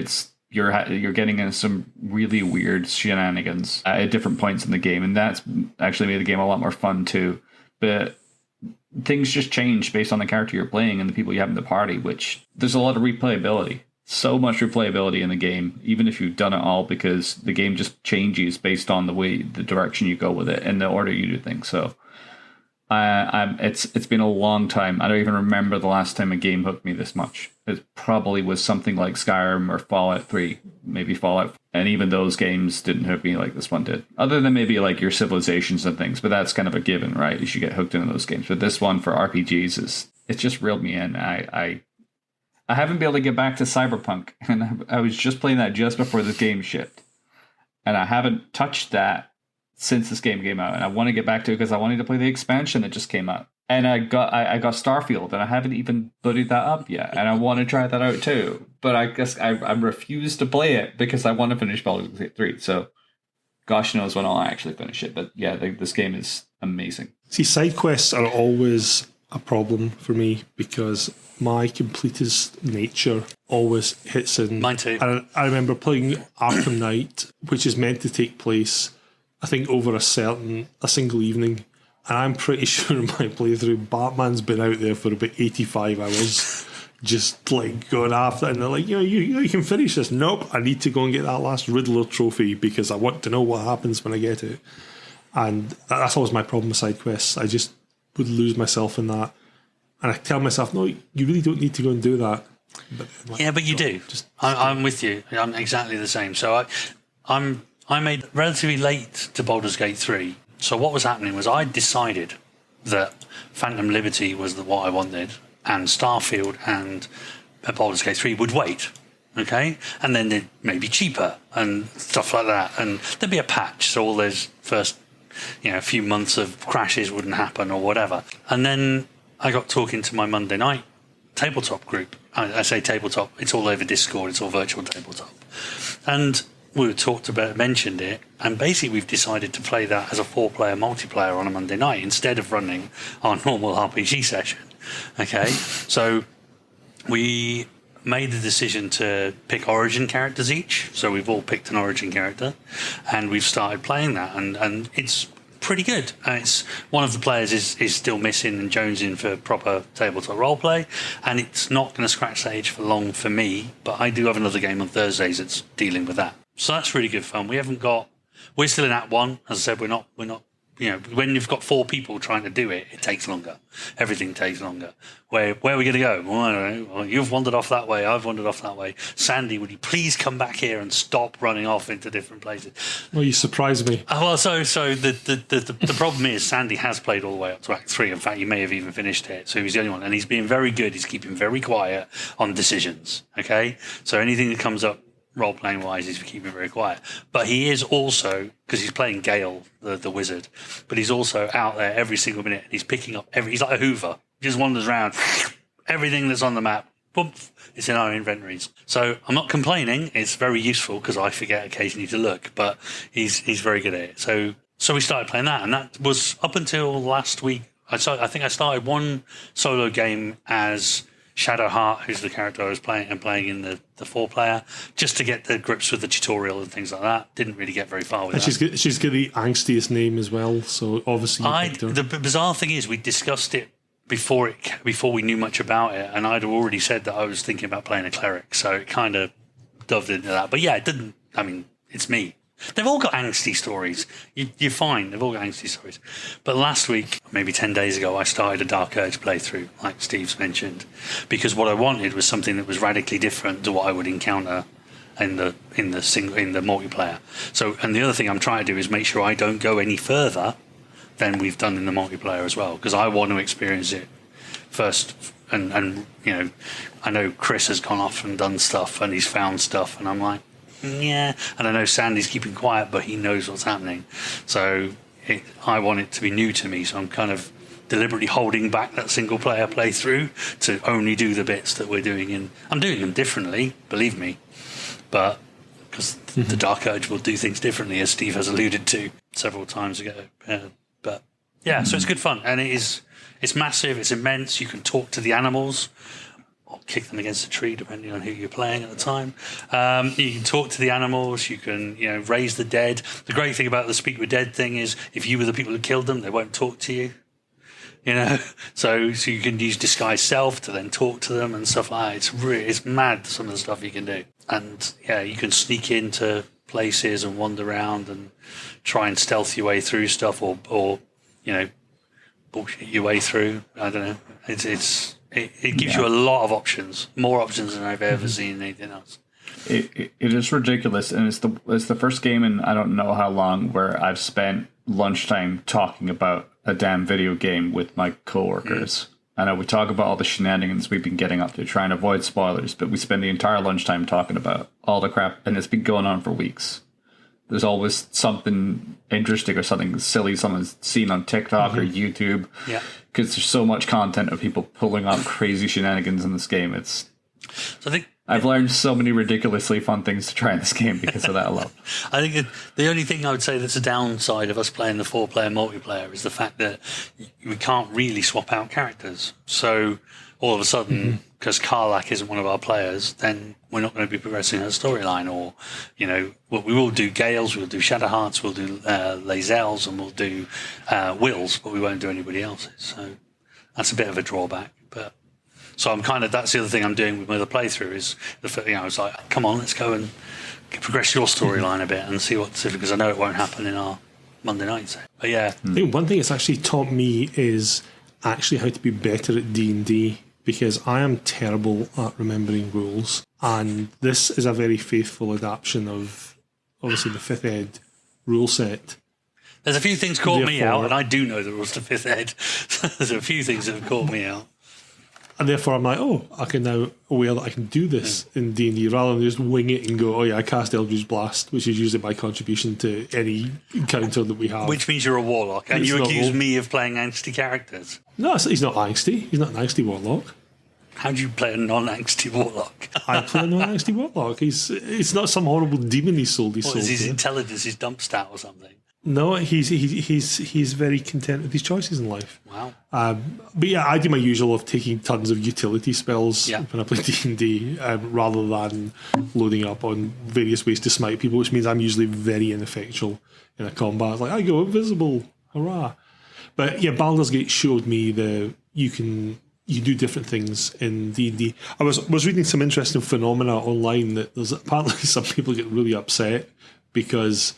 Speaker 3: you're getting in some really weird shenanigans at different points in the game, and that's actually made the game a lot more fun too. But things just change based on the character you're playing and the people you have in the party, which there's a lot of replayability. So much replayability in the game, even if you've done it all, because the game just changes based on the direction you go with it and the order you do things. So it's been a long time. I don't even remember the last time a game hooked me this much. It probably was something like Skyrim or Fallout 3, maybe Fallout. And even those games didn't hook me like this one did. Other than maybe like your Civilizations and things, but that's kind of a given, right? You should get hooked into those games. But this one for RPGs it's just reeled me in. I haven't been able to get back to Cyberpunk, and I was just playing that just before this game shipped. And I haven't touched that since this game came out, and I want to get back to it because I wanted to play the expansion that just came out. And I got Starfield, and I haven't even booted that up yet, and I want to try that out too. But I guess I refuse to play it because I want to finish Baldur's Gate 3. So gosh knows when I'll actually finish it. But yeah, this game is amazing.
Speaker 2: See, side quests are always a problem for me because my completist nature always hits in.
Speaker 4: Mine too.
Speaker 2: I remember playing Arkham Knight, which is meant to take place, I think, over a single evening. And I'm pretty sure in my playthrough, Batman's been out there for about 85 hours, just like going after it. And they're like, you can finish this. Nope, I need to go and get that last Riddler trophy because I want to know what happens when I get it. And that's always my problem with side quests. I just would lose myself in that. And I tell myself, no, you really don't need to go and do that.
Speaker 4: But you do. I'm with you. I'm exactly the same. So I made relatively late to Baldur's Gate 3. So what was happening was I decided that Phantom Liberty was what I wanted, and Starfield and Baldur's Gate 3 would wait. Okay? And then they'd maybe cheaper and stuff like that. And there'd be a patch, so all those first few months of crashes wouldn't happen or whatever. And then I got talking to my Monday night tabletop group. I say tabletop, it's all over Discord, it's all virtual tabletop. And we mentioned it, and basically we've decided to play that as a 4-player multiplayer on a Monday night instead of running our normal RPG session. Okay? So we made the decision to pick origin characters each. So we've all picked an origin character, and we've started playing that, and it's pretty good. It's one of the players is still missing and jonesing for proper tabletop roleplay, and it's not going to scratch the itch for long for me, but I do have another game on Thursdays that's dealing with that. So that's really good fun. We're still in Act 1. As I said, we're not when you've got 4 people trying to do it, it takes longer. Everything takes longer. Where are we going to go? Well, I don't know. Well, you've wandered off that way. I've wandered off that way. Sandy, would you please come back here and stop running off into different places?
Speaker 2: Well, you surprised me.
Speaker 4: Well, so the problem is Sandy has played all the way up to Act 3. In fact, he may have even finished it. So he's the only one. And he's being very good. He's keeping very quiet on decisions. Okay? So anything that comes up role-playing wise, he's keeping very quiet. But he is also, because he's playing Gale, the wizard, but he's also out there every single minute. And he's picking up he's like a Hoover. He just wanders around. Everything that's on the map, boom, it's in our inventories. So I'm not complaining. It's very useful because I forget occasionally to look, but he's very good at it. So we started playing that, and that was up until last week. I think I started one solo game as Shadowheart, who's the character I was playing in the 4-player, just to get the grips with the tutorial and things like that. Didn't really get very far with that.
Speaker 2: And she's got the angstiest name as well, so obviously you picked her.
Speaker 4: The bizarre thing is we discussed it before we knew much about it, and I'd already said that I was thinking about playing a cleric, so it kind of doved into that. But yeah, it didn't. I mean, it's me. They've all got angsty stories. You're fine. They've all got angsty stories. But last week, maybe 10 days ago, I started a Dark Urge playthrough, like Steve's mentioned, because what I wanted was something that was radically different to what I would encounter in the multiplayer. So, and the other thing I'm trying to do is make sure I don't go any further than we've done in the multiplayer as well, because I want to experience it first. And I know Chris has gone off and done stuff, and he's found stuff, and I'm like, yeah, and I know Sandy's keeping quiet, but he knows what's happening. So I want it to be new to me, so I'm kind of deliberately holding back that single player playthrough to only do the bits that we're doing. And I'm doing them differently, believe me, but because the Dark Urge will do things differently, as Steve has alluded to several times ago. But yeah, so it's good fun, and it's massive, it's immense. You can talk to the animals, or kick them against a tree, depending on who you're playing at the time. You can talk to the animals. You can, raise the dead. The great thing about the speak with dead thing is, if you were the people who killed them, they won't talk to you. So you can use disguise self to then talk to them and stuff like that. It's mad, some of the stuff you can do. And yeah, you can sneak into places and wander around and try and stealth your way through stuff, or bullshit your way through. I don't know. It gives you a lot of options, more options than I've ever seen in anything else.
Speaker 3: It is ridiculous, and it's the first game in I don't know how long where I've spent lunchtime talking about a damn video game with my coworkers. I know we talk about all the shenanigans we've been getting up to, trying to avoid spoilers, but we spend the entire lunchtime talking about all the crap, and it's been going on for weeks. There's always something interesting or something silly someone's seen on TikTok or YouTube. Yeah. Because there's so much content of people pulling off crazy shenanigans in this game. I've learned so many ridiculously fun things to try in this game because of that alone.
Speaker 4: I think the only thing I would say that's a downside of us playing the 4-player multiplayer is the fact that we can't really swap out characters. So all of a sudden, because Karlak isn't one of our players, then we're not going to be progressing her storyline. Or, we will do Gales, we'll do Shadowhearts, we'll do Lazelles, and we'll do Wills, but we won't do anybody else's. So that's a bit of a drawback. So that's the other thing I'm doing with my other playthrough is I was like, come on, let's go and progress your storyline a bit and see because I know it won't happen in our Monday nights. But yeah.
Speaker 2: I think one thing it's actually taught me is actually how to be better at D&D, because I am terrible at remembering rules. And this is a very faithful adaptation of, obviously, the 5th Ed rule set.
Speaker 4: There's a few things caught me out, and I do know the rules to 5th Ed. There's a few things that have caught me out.
Speaker 2: And therefore I'm like, I can now aware that I can do this in D&D rather than just wing it and go, I cast Eldritch Blast, which is usually my contribution to any encounter that we have.
Speaker 4: Which means you're a warlock, and you accuse me of playing angsty characters.
Speaker 2: No, he's not angsty. He's not an angsty warlock.
Speaker 4: How do you play a non-angsty warlock?
Speaker 2: I play a non-angsty warlock. It's not some horrible demon he sold.
Speaker 4: Is his intelligence his dump stat or something?
Speaker 2: No, he's very content with his choices in life.
Speaker 4: Wow.
Speaker 2: But yeah, I do my usual of taking tons of utility spells when I play D&D, rather than loading up on various ways to smite people, which means I'm usually very ineffectual in a combat. It's like, I go invisible, hurrah. But yeah, Baldur's Gate showed me you do different things in D&D. I was reading some interesting phenomena online that there's apparently some people get really upset because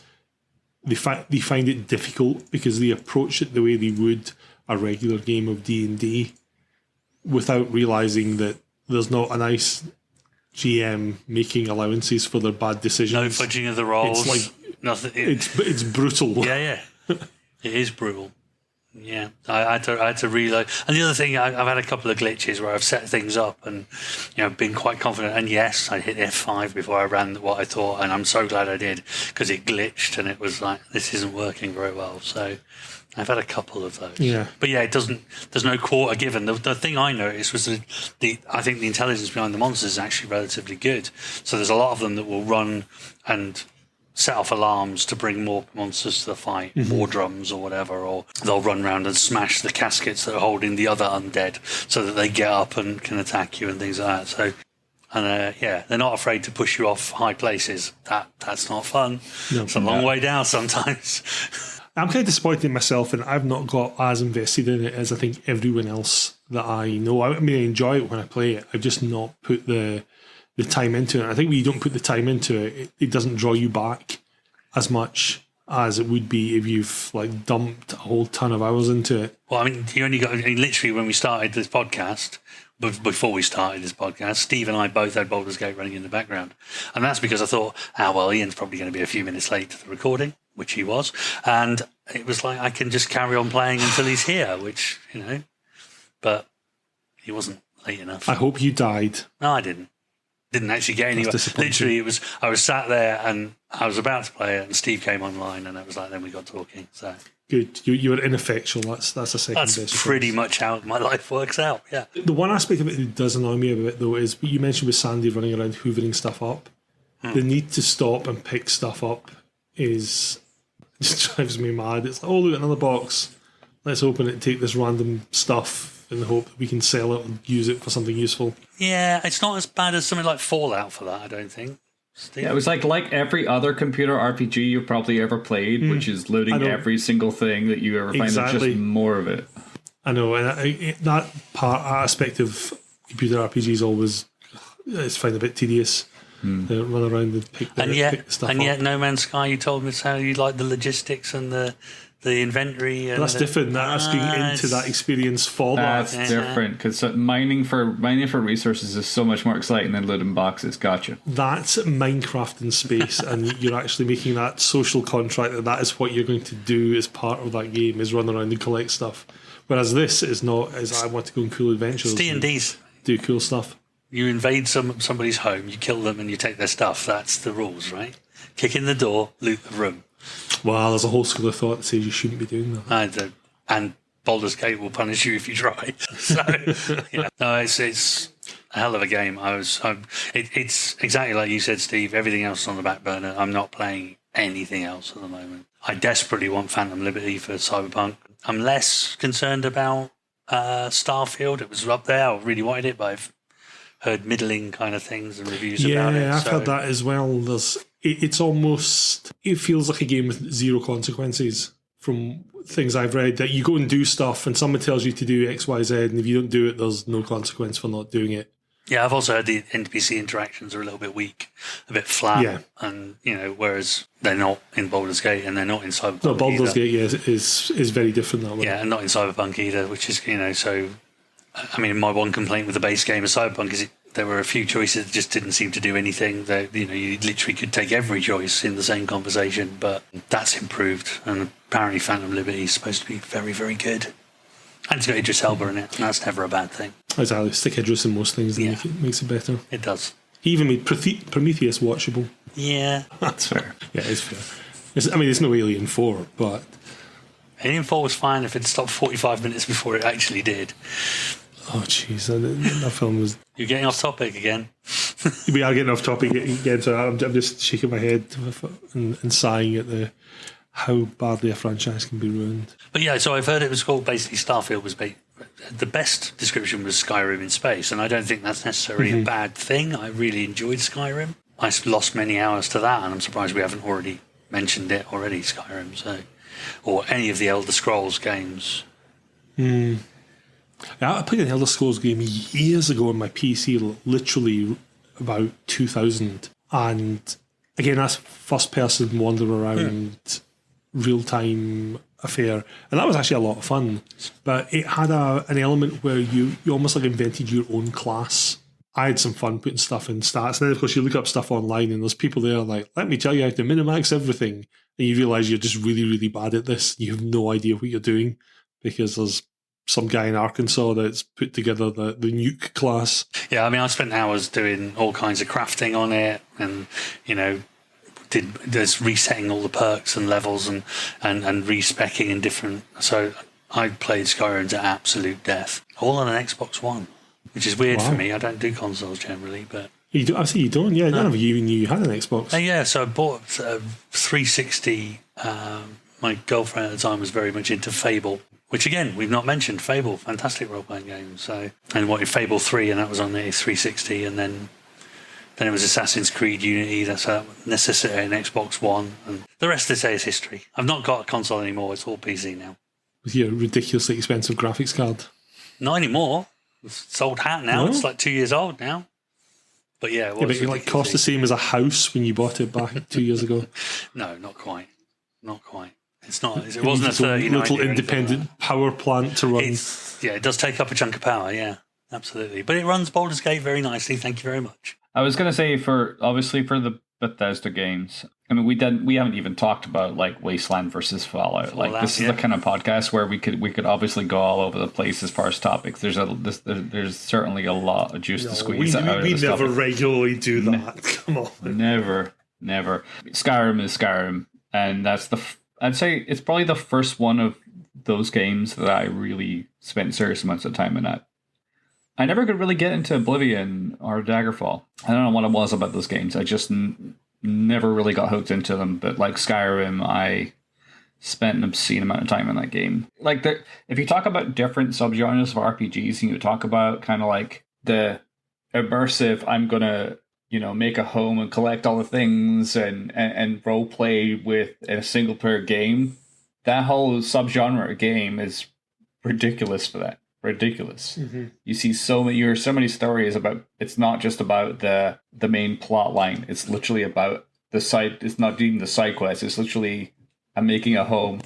Speaker 2: they find it difficult because they approach it the way they would a regular game of D&D without realising that there's not a nice GM making allowances for their bad decisions.
Speaker 4: No fudging of the rolls.
Speaker 2: It's like
Speaker 4: nothing.
Speaker 2: It's brutal.
Speaker 4: Yeah. It is brutal. Yeah, I had to reload. And the other thing, I've had a couple of glitches where I've set things up and been quite confident. And yes, I hit F5 before I ran what I thought, and I'm so glad I did because it glitched and it was like, this isn't working very well. So I've had a couple of those.
Speaker 2: Yeah,
Speaker 4: but yeah, it doesn't. There's no quarter given. The thing I noticed was that I think the intelligence behind the monsters is actually relatively good. So there's a lot of them that will run and set off alarms to bring more monsters to the fight, more drums or whatever, or they'll run around and smash the caskets that are holding the other undead so that they get up and can attack you and things like that. So, and they're not afraid to push you off high places. That's not fun. No, it's a long way down sometimes.
Speaker 2: I'm kind of disappointed in myself, and I've not got as invested in it as I think everyone else that I know. I mean, I enjoy it when I play it. I've just not put the time into it. I think when you don't put the time into it, it doesn't draw you back as much as it would be if you've like dumped a whole ton of hours into it.
Speaker 4: Well, I mean, literally when we started this podcast, before we started this podcast, Steve and I both had Baldur's Gate running in the background. And that's because I thought, Ian's probably going to be a few minutes late to the recording, which he was. And it was like, I can just carry on playing until he's here, which, but he wasn't late enough.
Speaker 2: I hope you died.
Speaker 4: No, I didn't. Didn't actually get anywhere. Literally, I was sat there and I was about to play it, and Steve came online, and it was like then we got talking. So
Speaker 2: good, you were ineffectual. That's a second.
Speaker 4: That's pretty much how my life works out. Yeah.
Speaker 2: The one aspect of it that does annoy me a bit though is what you mentioned with Sandy running around hoovering stuff up. The need to stop and pick stuff up just drives me mad. It's like, oh look, another box. Let's open it and take this random stuff in the hope that we can sell it and use it for something useful.
Speaker 4: Yeah, it's not as bad as something like Fallout for that, I don't think. Steve?
Speaker 3: Yeah, it was like every other computer RPG you've probably ever played, which is loading every single thing that you ever find. There's just more of it.
Speaker 2: I know, and that aspect of computer RPGs always I find a bit tedious. They run around and pick the stuff up.
Speaker 4: And yet No Man's Sky, you told me how you like the logistics and the inventory. And
Speaker 2: that's different. Asking into that experience for
Speaker 3: that's different because mining for resources is so much more exciting than loading boxes. Gotcha.
Speaker 2: That's Minecraft in space, and you're actually making that social contract that is what you're going to do as part of that game, is run around and collect stuff. Whereas this is not. As I want to go on cool adventures.
Speaker 4: It's D&D's.
Speaker 2: Do cool stuff.
Speaker 4: You invade somebody's home, you kill them, and you take their stuff. That's the rules, right? Kick in the door, loot the room.
Speaker 2: Well, there's a whole school of thought that says you shouldn't be doing that.
Speaker 4: And Baldur's Gate will punish you if you try. So, no, it's a hell of a game. It's exactly like you said, Steve. Everything else is on the back burner. I'm not playing anything else at the moment. I desperately want Phantom Liberty for Cyberpunk. I'm less concerned about Starfield. It was up there. I really wanted it, but I've heard middling kind of things and reviews about it.
Speaker 2: Yeah, I've heard that as well. It's almost, it feels like a game with zero consequences from things I've read, that you go and do stuff and someone tells you to do X, Y, Z, and if you don't do it, there's no consequence for not doing it.
Speaker 4: Yeah, I've also heard the NPC interactions are a little bit weak, a bit flat, and whereas they're not in Baldur's Gate and they're not in Cyberpunk.
Speaker 2: No, Baldur's Gate is very different that way.
Speaker 4: Yeah, and not in Cyberpunk either, which is so. I mean, my one complaint with the base game of Cyberpunk is there were a few choices that just didn't seem to do anything. That you literally could take every choice in the same conversation, but that's improved. And apparently, Phantom Liberty is supposed to be very, very good. And it's got Idris Elba in it, and that's never a bad thing.
Speaker 2: Exactly, stick Idris in most things, and makes it better.
Speaker 4: It does.
Speaker 2: He even made Prometheus watchable.
Speaker 4: Yeah,
Speaker 3: that's fair.
Speaker 2: Yeah, it's fair. It's no Alien 4, but
Speaker 4: Alien 4 was fine if it stopped 45 minutes before it actually did.
Speaker 2: Oh, jeez, that film was...
Speaker 4: You're getting off topic again.
Speaker 2: We are getting off topic again, so I'm just shaking my head and sighing at how badly a franchise can be ruined.
Speaker 4: But yeah, so I've heard it was called, basically Starfield was the best description was Skyrim in space, and I don't think that's necessarily a bad thing. I really enjoyed Skyrim. I lost many hours to that, and I'm surprised we haven't already mentioned it already, Skyrim, or any of the Elder Scrolls games.
Speaker 2: Yeah, I played an Elder Scrolls game years ago on my PC, literally about 2000. And again, that's first person wander around real-time affair, and that was actually a lot of fun. But it had an element where you almost like invented your own class. I had some fun putting stuff in stats, and then of course you look up stuff online and there's people there like, let me tell you how to minimax everything, and you realise you're just really, really bad at this. You have no idea what you're doing because there's some guy in Arkansas that's put together the nuke class.
Speaker 4: Yeah, I mean, I spent hours doing all kinds of crafting on it, and there's resetting all the perks and levels and respecking in different. So I played Skyrim to absolute death, all on an Xbox One, which is weird for me. I don't do consoles generally, but
Speaker 2: you do. I see you don't. Yeah, none of you even knew you had an Xbox.
Speaker 4: Yeah, so I bought a 360. My girlfriend at the time was very much into Fable, which again we've not mentioned. Fable, fantastic role playing game. So and wanted Fable 3, and that was on the 360, and then it was Assassin's Creed Unity. That's necessary an Xbox One, and the rest of is history. I've not got a console anymore. It's all PC now.
Speaker 2: With your ridiculously expensive graphics card.
Speaker 4: Not anymore. It's old hat now.
Speaker 2: No?
Speaker 4: It's like 2 years old now. But yeah,
Speaker 2: but it like cost the same as a house when you bought it back 2 years ago.
Speaker 4: No, not quite. Not quite. It's not. It wasn't a 39
Speaker 2: little independent power plant to run.
Speaker 4: It does take up a chunk of power. Yeah, absolutely. But it runs Baldur's Gate very nicely. Thank you very much.
Speaker 3: I was going to say for the Bethesda games. I mean, we haven't even talked about like Wasteland versus Fallout. Like this is the kind of podcast where we could obviously go all over the place as far as topics. There's certainly a lot of juice to squeeze out of this
Speaker 2: never
Speaker 3: topic.
Speaker 2: Regularly do that. Come on.
Speaker 3: Never. Skyrim is Skyrim, and I'd say it's probably the first one of those games that I really spent serious amounts of time in at. I never could really get into Oblivion or Daggerfall. I don't know what it was about those games. I just never really got hooked into them. But like Skyrim, I spent an obscene amount of time in that game. Like, if you talk about different subgenres of RPGs, and you talk about kind of like the immersive, I'm gonna make a home and collect all the things and role play in a single player game. That whole subgenre of game is ridiculous for that. Ridiculous. Mm-hmm. You see so many stories about. It's not just about the main plot line. It's literally about the side. It's not even the side quest. It's literally I'm making a home,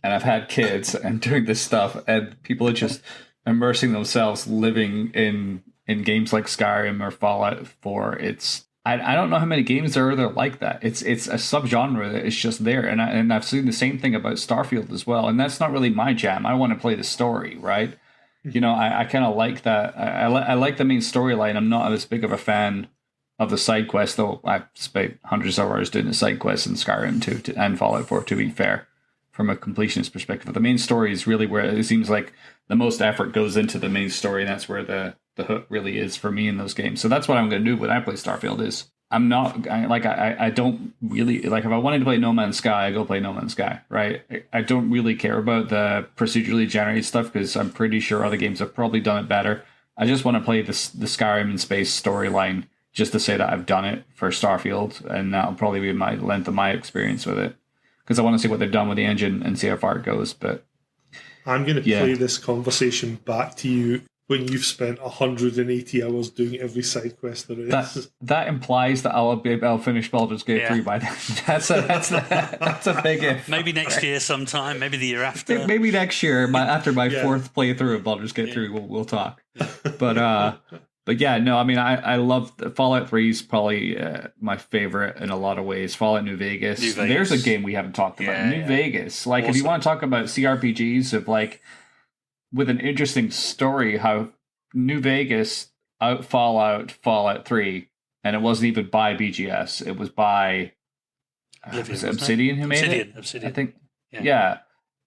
Speaker 3: and I've had kids and doing this stuff, and people are just immersing themselves living in games like Skyrim or Fallout 4. I don't know how many games there are like that. It's a subgenre that is just there, and I've seen the same thing about Starfield as well. And that's not really my jam. I want to play the story, right? I kind of like that. I like the main storyline. I'm not as big of a fan of the side quest, though. I've spent hundreds of hours doing the side quests in Skyrim too, and Fallout 4, to be fair, from a completionist perspective. But the main story is really where it seems like the most effort goes into the main story, and that's where the hook really is for me in those games. So that's what I'm going to do when I play Starfield. I don't really like, if I wanted to play No Man's Sky, I go play No Man's Sky, right? I don't really care about the procedurally generated stuff because I'm pretty sure other games have probably done it better. I just want to play the Skyrim in space storyline just to say that I've done it for Starfield, and that'll probably be my length of my experience with it because I want to see what they've done with the engine and see how far it goes. But
Speaker 2: I'm going to play this conversation back to you when you've spent 180 hours doing every side quest there is.
Speaker 3: That implies that I'll finish Baldur's Gate 3 by then. That's a big if.
Speaker 4: Maybe next year sometime, maybe the year after.
Speaker 3: Maybe next year, after my fourth playthrough of Baldur's Gate 3, we'll talk. But yeah, no, I mean, I love Fallout 3 is probably my favorite in a lot of ways. Fallout New Vegas. There's a game we haven't talked about. New Vegas. Like, awesome. If you want to talk about CRPGs of like, with an interesting story, how New Vegas out Fallout 3, and it wasn't even by BGS. It was by Obsidian who made it. Obsidian, I think. Yeah,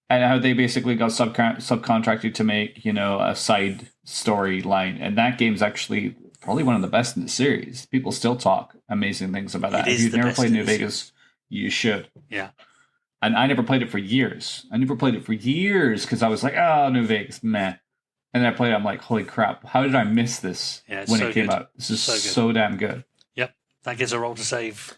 Speaker 3: and how they basically got subcontracted to make a side storyline, and that game's actually probably one of the best in the series. People still talk amazing things about that. If you've never played New Vegas, you should.
Speaker 4: Yeah.
Speaker 3: And I never played it for years. Because I was like, oh, New Vegas, meh. And then I played it, I'm like, holy crap, how did I miss this when it came out? This is so damn good.
Speaker 4: Yep. That gets a Roll to Save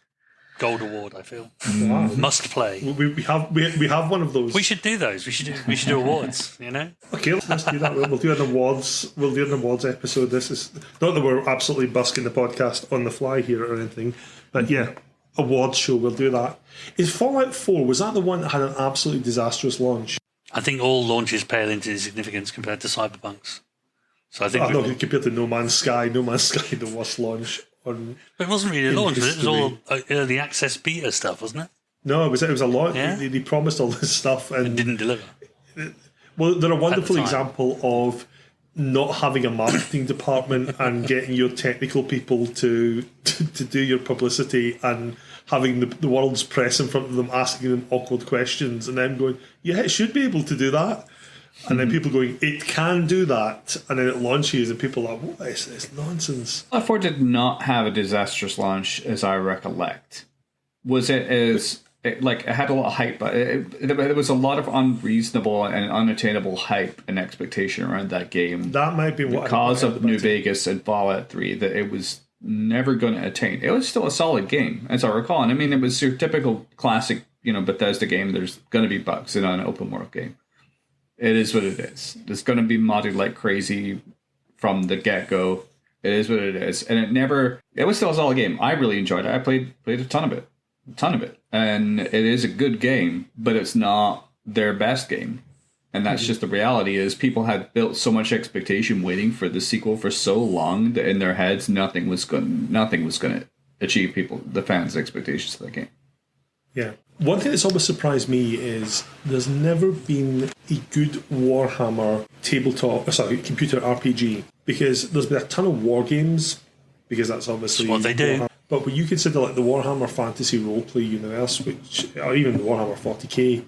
Speaker 4: Gold Award, I feel.
Speaker 2: Wow.
Speaker 4: Must play.
Speaker 2: We have one of those.
Speaker 4: We should do those. We should do awards,
Speaker 2: Okay, let's do that. We'll do an awards. We'll do an awards episode. This is not that we're absolutely busking the podcast on the fly here or anything, but yeah. award show, we'll do that. Is Fallout 4, was that the one that had an absolutely disastrous launch?
Speaker 4: I think all launches pale into insignificance compared to Cyberpunk's. So I think
Speaker 2: compared to No Man's Sky. No Man's Sky, the worst launch on.
Speaker 4: But it wasn't really a launch, was it? It was all early access beta stuff, wasn't it?
Speaker 2: No, it was a launch.
Speaker 4: Yeah.
Speaker 2: They promised all this stuff and
Speaker 4: didn't deliver.
Speaker 2: Well, they're a wonderful example of not having a marketing department and getting your technical people to do your publicity and having the world's press in front of them asking them awkward questions and then going, yeah, it should be able to do that. And then people going, it can do that. And then it launches and people are like, what is this nonsense?
Speaker 3: Fallout 4 did not have a disastrous launch, as I recollect. Was it as... It had a lot of hype, but there was a lot of unreasonable and unattainable hype and expectation around that game.
Speaker 2: That might be what
Speaker 3: because of New Vegas and Fallout 3 that it was never going to attain. It was still a solid game, as I recall. And I mean, it was your typical classic, Bethesda game. There's going to be bugs in an open world game. It is what it is. It's going to be modded like crazy from the get go. It is what it is, and it was still a solid game. I really enjoyed it. I played a ton of it. And it is a good game, but it's not their best game. And that's just the reality is people had built so much expectation waiting for the sequel for so long that in their heads nothing was going to achieve the fans' expectations of the game.
Speaker 2: Yeah. One thing that's always surprised me is there's never been a good Warhammer computer RPG, because there's been a ton of war games, because that's obviously
Speaker 4: what they do.
Speaker 2: Warhammer. But when you consider like the Warhammer Fantasy Roleplay universe, or even the Warhammer 40k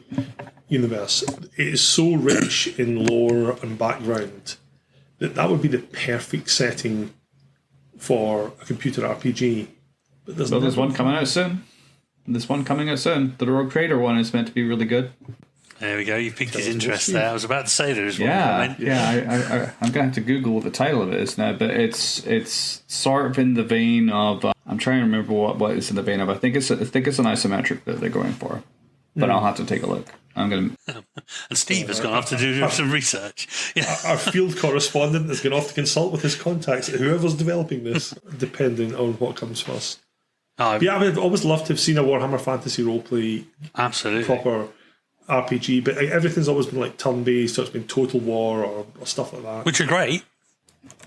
Speaker 2: universe, it is so rich in lore and background that would be the perfect setting for a computer RPG. But there's
Speaker 3: one coming out soon. The Rogue Trader one is meant to be really good.
Speaker 4: There we go. You piqued his interest there. I was about to say there is one.
Speaker 3: I'm going to have to Google what the title of it is now, but it's sort of in the vein of. I'm trying to remember what it's in the vein of. I think it's an isometric that they're going for, but I'll have to take a look. I'm going to.
Speaker 4: And Steve has gone off to do some research. Yeah.
Speaker 2: Our field correspondent has gone off to consult with his contacts, whoever's developing this, depending on what comes first. I would always love to have seen a Warhammer Fantasy Roleplay,
Speaker 4: absolutely
Speaker 2: proper RPG, but everything's always been like turn-based, so it's been Total War or stuff like that.
Speaker 4: Which are great,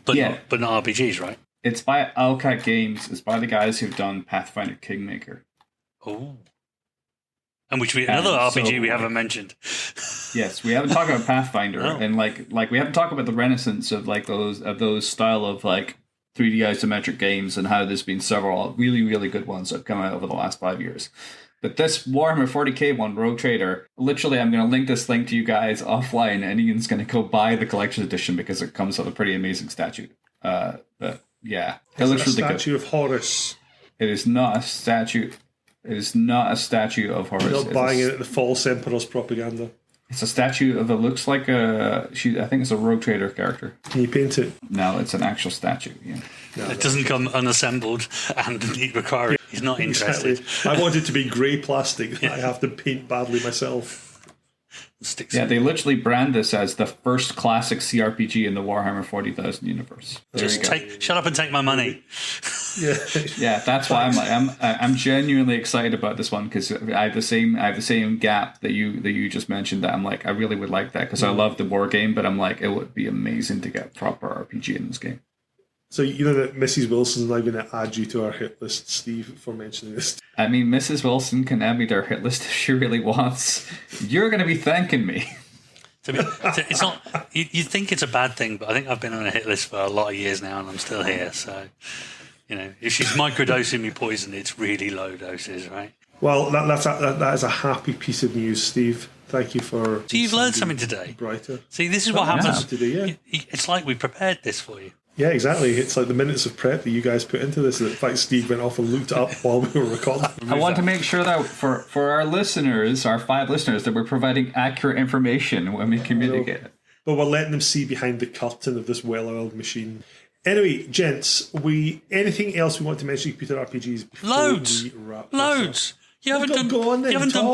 Speaker 4: but not RPGs, right?
Speaker 3: It's by Owlcat Games. It's by the guys who've done Pathfinder Kingmaker.
Speaker 4: Oh. And another RPG we haven't mentioned.
Speaker 3: Yes, we haven't talked about Pathfinder, and like we haven't talked about the renaissance of those style of 3D isometric games and how there's been several really, really good ones that have come out over the last 5 years. But this Warhammer 40k one, Rogue Trader, literally I'm going to link this link to you guys offline, and Ian's going to go buy the collector's edition because it comes with a pretty amazing statue. But yeah, it looks really good.
Speaker 2: Statue of Horus.
Speaker 3: It is not a statue. It is not a statue of Horus.
Speaker 2: You're not buying it at the false Emperor's propaganda.
Speaker 3: It's a statue of. It looks like I think it's a Rogue Trader character.
Speaker 2: Can you paint it?
Speaker 3: No, it's an actual statue. Yeah.
Speaker 4: No, it doesn't come unassembled and requiring. He's not interested.
Speaker 2: Exactly. I want it to be grey plastic. Yeah. I have to paint badly myself.
Speaker 3: They literally brand this as the first classic CRPG in the Warhammer 40,000 universe.
Speaker 4: Shut up and take my money.
Speaker 3: Yeah, that's why I'm genuinely excited about this one, because I have the same gap that you just mentioned, that I'm like, I really would like that because I love the war game, but I'm like, it would be amazing to get proper RPG in this game.
Speaker 2: So you know that Mrs. Wilson's now going to add you to our hit list, Steve, for mentioning this.
Speaker 3: I mean, Mrs. Wilson can add me to her hit list if she really wants. You're going to be thanking me.
Speaker 4: It's not. You think it's a bad thing, but I think I've been on a hit list for a lot of years now, and I'm still here. So, if she's microdosing me poison, it's really low doses, right?
Speaker 2: Well, that is a happy piece of news, Steve. Thank you for.
Speaker 4: So you've learned something today.
Speaker 2: Brighter.
Speaker 4: See, this is what happens.
Speaker 2: Today,
Speaker 4: It's like we prepared this for you.
Speaker 2: Yeah, exactly. It's like the minutes of prep that you guys put into this. In fact, Steve went off and looked up while we were recording.
Speaker 3: I want to make sure that for our listeners, our 5 listeners, that we're providing accurate information when we communicate.
Speaker 2: But we're letting them see behind the curtain of this well-oiled machine. Anyway, gents, anything else we want to mention computer RPGs before we wrap this
Speaker 4: Loads.
Speaker 2: up?
Speaker 4: You haven't done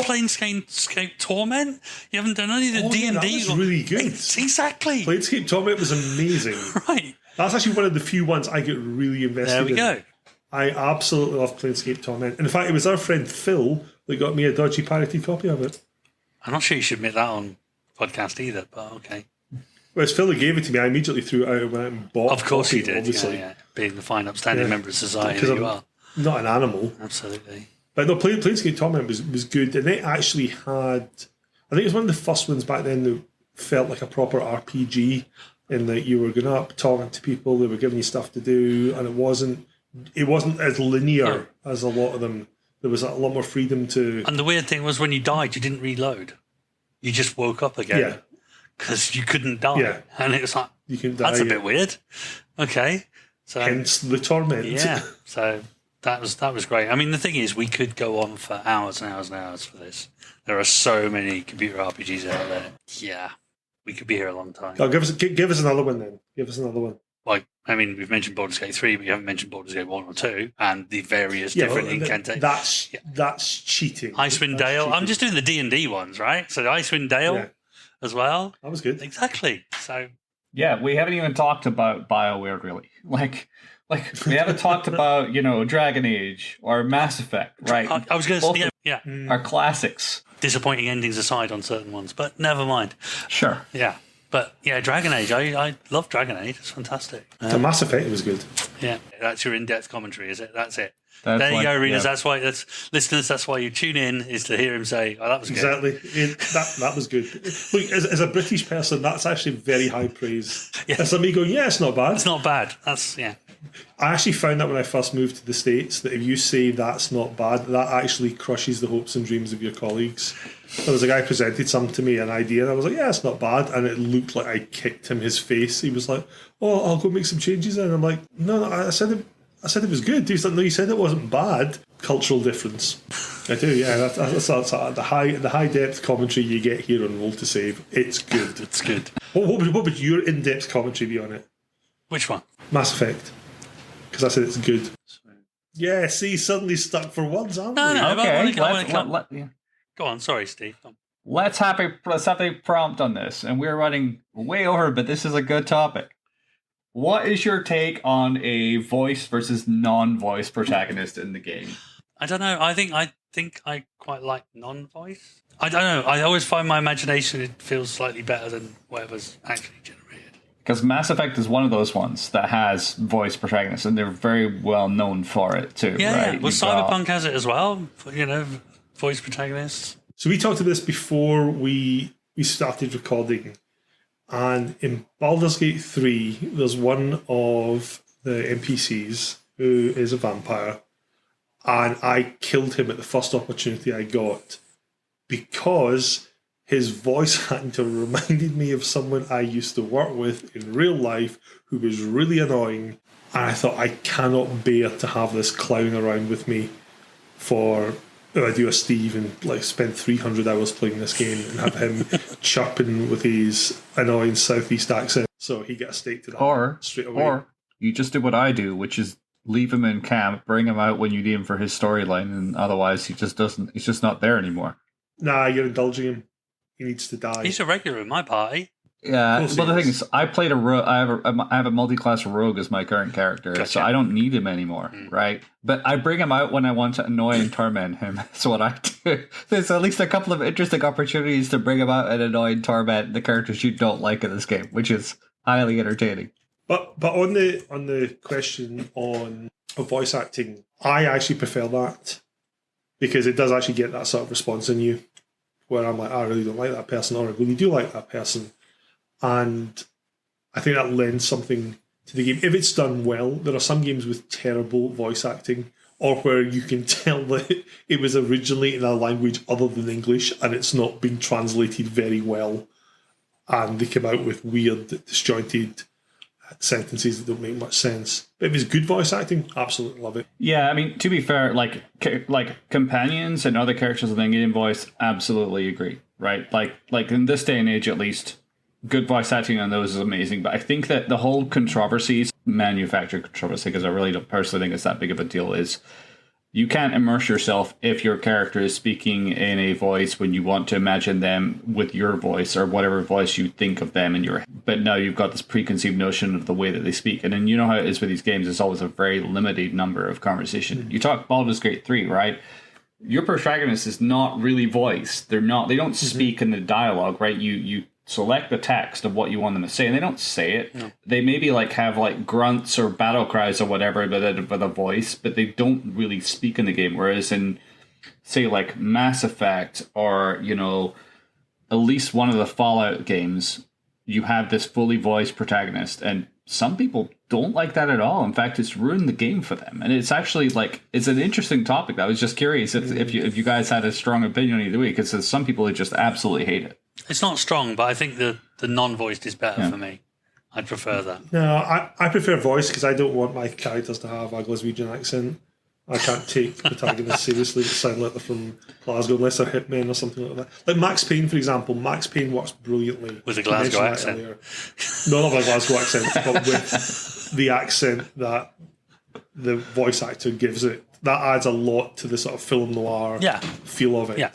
Speaker 4: Planescape Torment. You haven't done any of the D&D.
Speaker 2: That was really good.
Speaker 4: Exactly.
Speaker 2: Planescape Torment was amazing.
Speaker 4: Right.
Speaker 2: That's actually one of the few ones I get really invested in.
Speaker 4: There we go.
Speaker 2: I absolutely love Planescape Torment. In fact, it was our friend Phil that got me a dodgy pirated copy of it.
Speaker 4: I'm not sure you should admit that on podcast either, but okay.
Speaker 2: Well, it's Phil who gave it to me. I immediately threw it out and went out and bought
Speaker 4: Of course
Speaker 2: a
Speaker 4: you
Speaker 2: copy,
Speaker 4: did,
Speaker 2: obviously.
Speaker 4: yeah. Being the fine, upstanding member of society
Speaker 2: Because
Speaker 4: that you
Speaker 2: I'm
Speaker 4: are.
Speaker 2: not an animal.
Speaker 4: Absolutely.
Speaker 2: But no, Planescape Torment was good. And it actually had... I think it was one of the first ones back then that felt like a proper RPG in that you were going up, talking to people, they were giving you stuff to do, and it wasn't as linear as a lot of them. There was a lot more freedom to...
Speaker 4: And the weird thing was when you died, you didn't reload. You just woke up again. Because you couldn't die.
Speaker 2: Yeah.
Speaker 4: And it was like,
Speaker 2: You can die.
Speaker 4: that's a bit weird. Okay. So
Speaker 2: Hence the torment.
Speaker 4: yeah. So that was great. I mean, the thing is, we could go on for hours and hours and hours for this. There are so many computer RPGs out there. Yeah. We could be here a long time.
Speaker 2: Oh, give us another one then. Give us another one.
Speaker 4: Like, I mean, we've mentioned Baldur's Gate 3, but you haven't mentioned Baldur's Gate 1 or 2 and the various different incantations.
Speaker 2: That's cheating.
Speaker 4: Icewind Dale. I'm just doing the D&D ones, right? So the Icewind Dale as well.
Speaker 2: That was good.
Speaker 4: Exactly. So
Speaker 3: Yeah, we haven't even talked about BioWare really. Like we haven't talked about, Dragon Age or Mass Effect, right?
Speaker 4: I was going to say, yeah.
Speaker 3: Our classics.
Speaker 4: Disappointing endings aside on certain ones, but never mind.
Speaker 3: Sure.
Speaker 4: Yeah. But yeah, Dragon Age. I love Dragon Age. It's fantastic.
Speaker 2: The Mass Effect was good.
Speaker 4: Yeah. That's your in-depth commentary, is it? That's it.
Speaker 3: That's
Speaker 4: there you go, readers.
Speaker 3: Yeah.
Speaker 4: Listeners. That's why you tune in, is to hear him say, "Oh, that was good."
Speaker 2: Exactly. That was good. Look, as a British person, that's actually very high praise.
Speaker 4: Yeah.
Speaker 2: That's like me going, yeah, it's not bad.
Speaker 4: It's not bad. That's
Speaker 2: I actually found that when I first moved to the States, that if you say that's not bad, that actually crushes the hopes and dreams of your colleagues. There was a guy presented something to me, an idea, and I was like, yeah, it's not bad. And it looked like I kicked him his face. He was like, oh, I'll go make some changes. And I'm like, no, I said it was good. He's like, no, you said it wasn't bad. Cultural difference. I do, yeah. That's the high depth commentary you get here on Roll to Save. It's good.
Speaker 4: it's good.
Speaker 2: What would your in depth commentary be on it?
Speaker 4: Which one?
Speaker 2: Mass Effect. Because I said it's good. Yeah, see, suddenly stuck for words, aren't we?
Speaker 4: No,
Speaker 3: Okay,
Speaker 4: Go on. Sorry, Steve.
Speaker 3: let's have a prompt on this, and we're running way over, but this is a good topic. What is your take on a voice versus non-voice protagonist in the game?
Speaker 4: I don't know. I think I quite like non-voice. I don't know. I always find my imagination, it feels slightly better than whatever's actually generated.
Speaker 3: Because Mass Effect is one of those ones that has voice protagonists, and they're very well known for it too.
Speaker 4: Yeah,
Speaker 3: right?
Speaker 4: well, Cyberpunk has it as well. Voice protagonists.
Speaker 2: So we talked about this before we started recording. And in Baldur's Gate 3, there's one of the NPCs who is a vampire. And I killed him at the first opportunity I got because his voice actor reminded me of someone I used to work with in real life who was really annoying. And I thought, I cannot bear to have this clown around with me for... I do a Steve and spend 300 hours playing this game and have him chirping with his annoying southeast accent. So he gets a stake to that straight away.
Speaker 3: Or you just do what I do, which is leave him in camp, bring him out when you need him for his storyline, and otherwise he's just not there anymore.
Speaker 2: Nah, you're indulging him. He needs to die.
Speaker 4: He's a regular in my party.
Speaker 3: Yeah, well, the thing is, I played a rogue. I have a multi-class rogue as my current character,
Speaker 4: Gotcha.
Speaker 3: so I don't need him anymore, right? But I bring him out when I want to annoy and torment him. That's what I do. There's at least a couple of interesting opportunities to bring him out and annoy and torment the characters you don't like in this game, which is highly entertaining.
Speaker 2: But on the question of voice acting, I actually prefer that because it does actually get that sort of response in you, where I'm like, I really don't like that person, or I really do like that person. And I think that lends something to the game. If it's done well, there are some games with terrible voice acting, or where you can tell that it was originally in a language other than English and it's not been translated very well. And they come out with weird, disjointed sentences that don't make much sense. But if it's good voice acting, absolutely love it.
Speaker 3: Yeah, I mean, to be fair, like companions and other characters with in-game voice, absolutely agree, right? Like in this day and age, at least, good voice acting on those is amazing. But I think that the whole controversy, manufactured controversy, because I really don't personally think it's that big of a deal, is You can't immerse yourself if your character is speaking in a voice when you want to imagine them with your voice or whatever voice you think of them in your head. But now you've got this preconceived notion of the way that they speak. And then you know how it is with these games. There's always a very limited number of conversation. You talk Baldur's Gate 3, right? Your protagonist is not really voiced. They don't speak in the dialogue, right? You select the text of what you want them to say, and they don't say it. No. They maybe have grunts or battle cries or whatever with a voice, but they don't really speak in the game. Whereas in, say, like Mass Effect or, at least one of the Fallout games, you have this fully voiced protagonist, and some people don't like that at all. In fact, it's ruined the game for them. And it's actually it's an interesting topic. I was just curious if you guys had a strong opinion either way, because there's some people who just absolutely hate it.
Speaker 4: It's not strong, but I think the non-voiced is better for me. I'd prefer that.
Speaker 2: No, I prefer voice because I don't want my characters to have a Glaswegian accent. I can't take protagonists seriously that sound like they're from Glasgow unless they're hitmen or something like that. Like Max Payne, for example. Max Payne works brilliantly.
Speaker 4: With a Glasgow accent.
Speaker 2: No, not with a Glasgow accent, but with the accent that the voice actor gives it. That adds a lot to the sort of film noir feel of it. Yeah.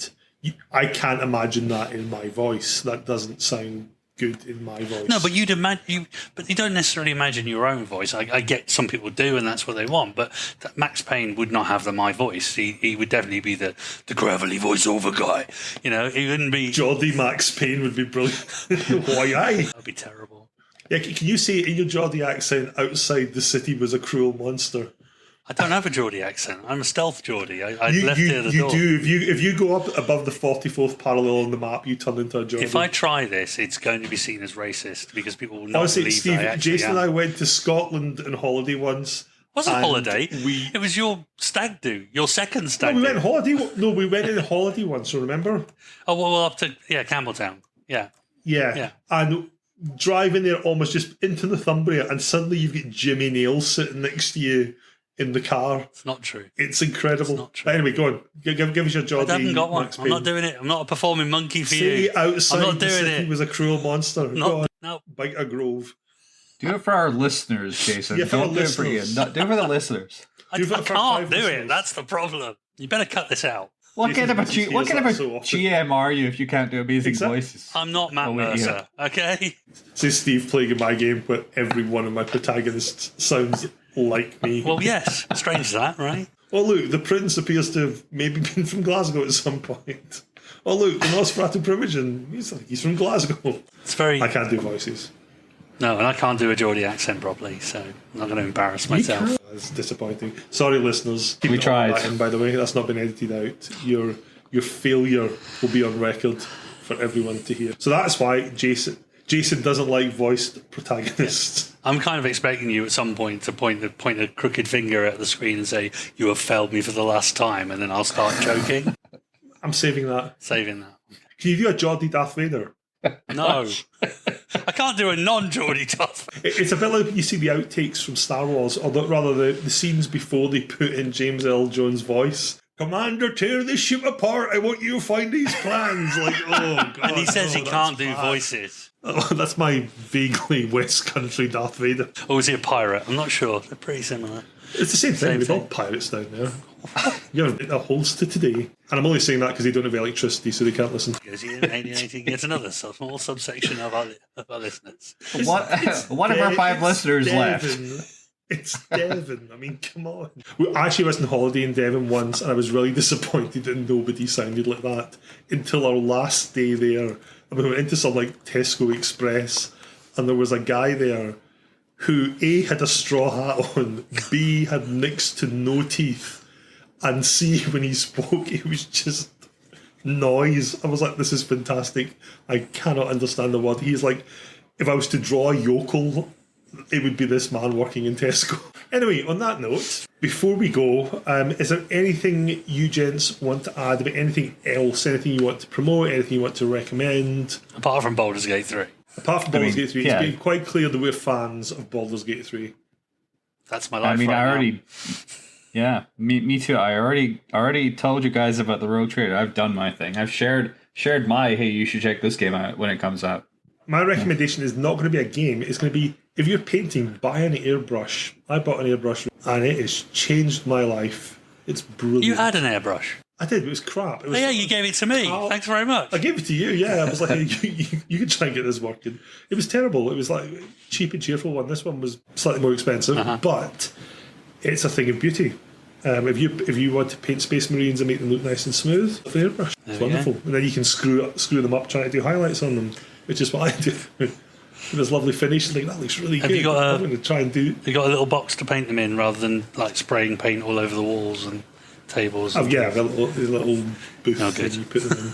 Speaker 2: I can't imagine that in my voice. That doesn't sound good in my voice.
Speaker 4: No, but but you don't necessarily imagine your own voice. I get some people do, and that's what they want. But Max Payne would not have my voice. He would definitely be the gravelly voiceover guy. He wouldn't be.
Speaker 2: Geordie Max Payne would be brilliant. Why?
Speaker 4: That'd be terrible.
Speaker 2: Yeah, can you say in your Geordie accent, "Outside the city was a cruel monster"?
Speaker 4: I don't have a Geordie accent. I'm a stealth Geordie. I left it at the door.
Speaker 2: You do. If you go up above the 44th parallel on the map, you turn into a Geordie.
Speaker 4: If I try this, it's going to be seen as racist because people will not
Speaker 2: honestly,
Speaker 4: believe
Speaker 2: Steve,
Speaker 4: that I actually
Speaker 2: Jason and I went to Scotland on holiday once.
Speaker 4: It wasn't a holiday. It was your stag do. Your second stag do.
Speaker 2: We went holiday. No, we went on a holiday once, remember?
Speaker 4: Oh, well, up to, Campbelltown.
Speaker 2: Yeah. And driving there almost just into Northumbria, and suddenly you've got Jimmy Nails sitting next to you in the car.
Speaker 4: It's not true.
Speaker 2: It's incredible.
Speaker 4: It's not true.
Speaker 2: But anyway, go on. Give us your Geordie.
Speaker 4: I haven't got one. I'm not doing it. I'm not a performing monkey for you.
Speaker 2: Outside
Speaker 4: I'm not doing
Speaker 2: the city
Speaker 4: it.
Speaker 2: Was a cruel monster. Go on.
Speaker 4: No.
Speaker 2: Bite a grove.
Speaker 3: Do it for our listeners, Jason.
Speaker 2: Yeah,
Speaker 3: Don't do it for Ian. Do it for the listeners.
Speaker 4: I can't do it. That's the problem. You better cut this out.
Speaker 3: What kind of a GM are you if you can't do amazing voices?
Speaker 4: I'm not Matt Mercer, okay?
Speaker 2: This is Steve playing in my game, but every one of my protagonists sounds like me.
Speaker 4: Well, yes. Strange that, right?
Speaker 2: Oh, look, the prince appears to have maybe been from Glasgow at some point. Oh, look, the Nosferatu Primogen. He's from Glasgow.
Speaker 4: It's very...
Speaker 2: I can't do voices.
Speaker 4: No, and I can't do a Geordie accent properly, so I'm not going to embarrass myself.
Speaker 2: That's disappointing. Sorry, listeners.
Speaker 3: We tried.
Speaker 2: That in, by the way, that's not been edited out. Your failure will be on record for everyone to hear. So that's why Jason doesn't like voiced protagonists.
Speaker 4: I'm kind of expecting you at some point to point a crooked finger at the screen and say, "You have failed me for the last time," and then I'll start joking.
Speaker 2: I'm saving that.
Speaker 4: Saving that.
Speaker 2: Can you do a Geordie Darth Vader?
Speaker 4: No. I can't do a non-Geordie Darth Vader.
Speaker 2: It's a bit like you see the outtakes from Star Wars, or rather the scenes before they put in James Earl Jones' voice. Commander, tear this ship apart. I want you to find these plans. Like, oh, God.
Speaker 4: And he says he can't do voices.
Speaker 2: Oh, that's my vaguely West Country Darth Vader.
Speaker 4: Or is he a pirate? I'm not sure. They're pretty similar.
Speaker 2: It's the same thing. We've got pirates down there. You're a Holster today. And I'm only saying that because they don't have electricity, so they can't listen.
Speaker 4: Because you're alienating yet another small subsection of our listeners.
Speaker 3: One of our 5 listeners left.
Speaker 2: It's Devon. I mean, come on. We actually was on holiday in Devon once, and I was really disappointed that nobody sounded like that until our last day there. And we went into some Tesco Express, and there was a guy there who A, had a straw hat on, B, had next to no teeth, and C, when he spoke, it was just noise. I was like, this is fantastic. I cannot understand the word. He's like, if I was to draw a yokel, it would be this man working in Tesco. Anyway, on that note, before we go, is there anything you gents want to add about anything else? Anything you want to promote? Anything you want to recommend?
Speaker 4: Apart from Baldur's Gate 3.
Speaker 2: Apart from Baldur's Gate 3, it's been quite clear that we're fans of Baldur's Gate 3.
Speaker 4: That's my life.
Speaker 3: I mean,
Speaker 4: right
Speaker 3: I already...
Speaker 4: now.
Speaker 3: Yeah, me too. I already told you guys about the Rogue Trader. I've done my thing. I've shared my, hey, you should check this game out when it comes out.
Speaker 2: My recommendation is not going to be a game. It's going to be, if you're painting, buy an airbrush. I bought an airbrush and it has changed my life. It's brilliant.
Speaker 4: You had an airbrush.
Speaker 2: I did. It was crap. It was,
Speaker 4: Oh, yeah, you gave it to me. Thanks very much.
Speaker 2: I gave it to you. Yeah, I was like, you could try and get this working. It was terrible. It was like cheap and cheerful one. This one was slightly more expensive, but it's a thing of beauty. If you want to paint Space Marines and make them look nice and smooth, with an airbrush, it's wonderful. And then you can screw them up trying to do highlights on them, which is what I do. With this lovely finish, like that looks really good. I'm going to try and do.
Speaker 4: You got a little box to paint them in, rather than like spraying paint all over the walls and tables.
Speaker 2: Oh yeah, a little booth that you put them in.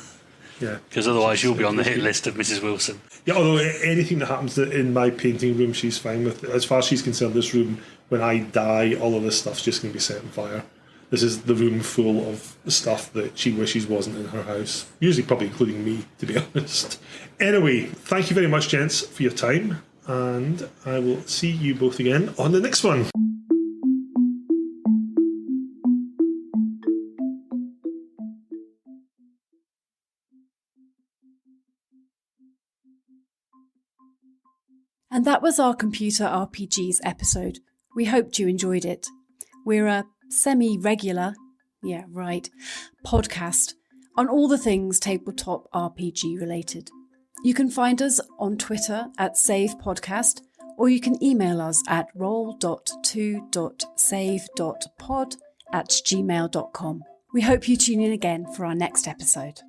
Speaker 2: Yeah,
Speaker 4: because otherwise you'll be on the hit list of Mrs. Wilson.
Speaker 2: Yeah, although anything that happens in my painting room, she's fine with. As far as she's concerned, this room, when I die, all of this stuff's just going to be set on fire. This is the room full of stuff that she wishes wasn't in her house. Usually probably including me, to be honest. Anyway, thank you very much, gents, for your time. And I will see you both again on the next one.
Speaker 1: And that was our Computer RPGs episode. We hoped you enjoyed it. We're a semi-regular, podcast on all the things tabletop RPG related. You can find us on Twitter at SavePodcast, or you can email us at roll.2.save.pod@gmail.com. We hope you tune in again for our next episode.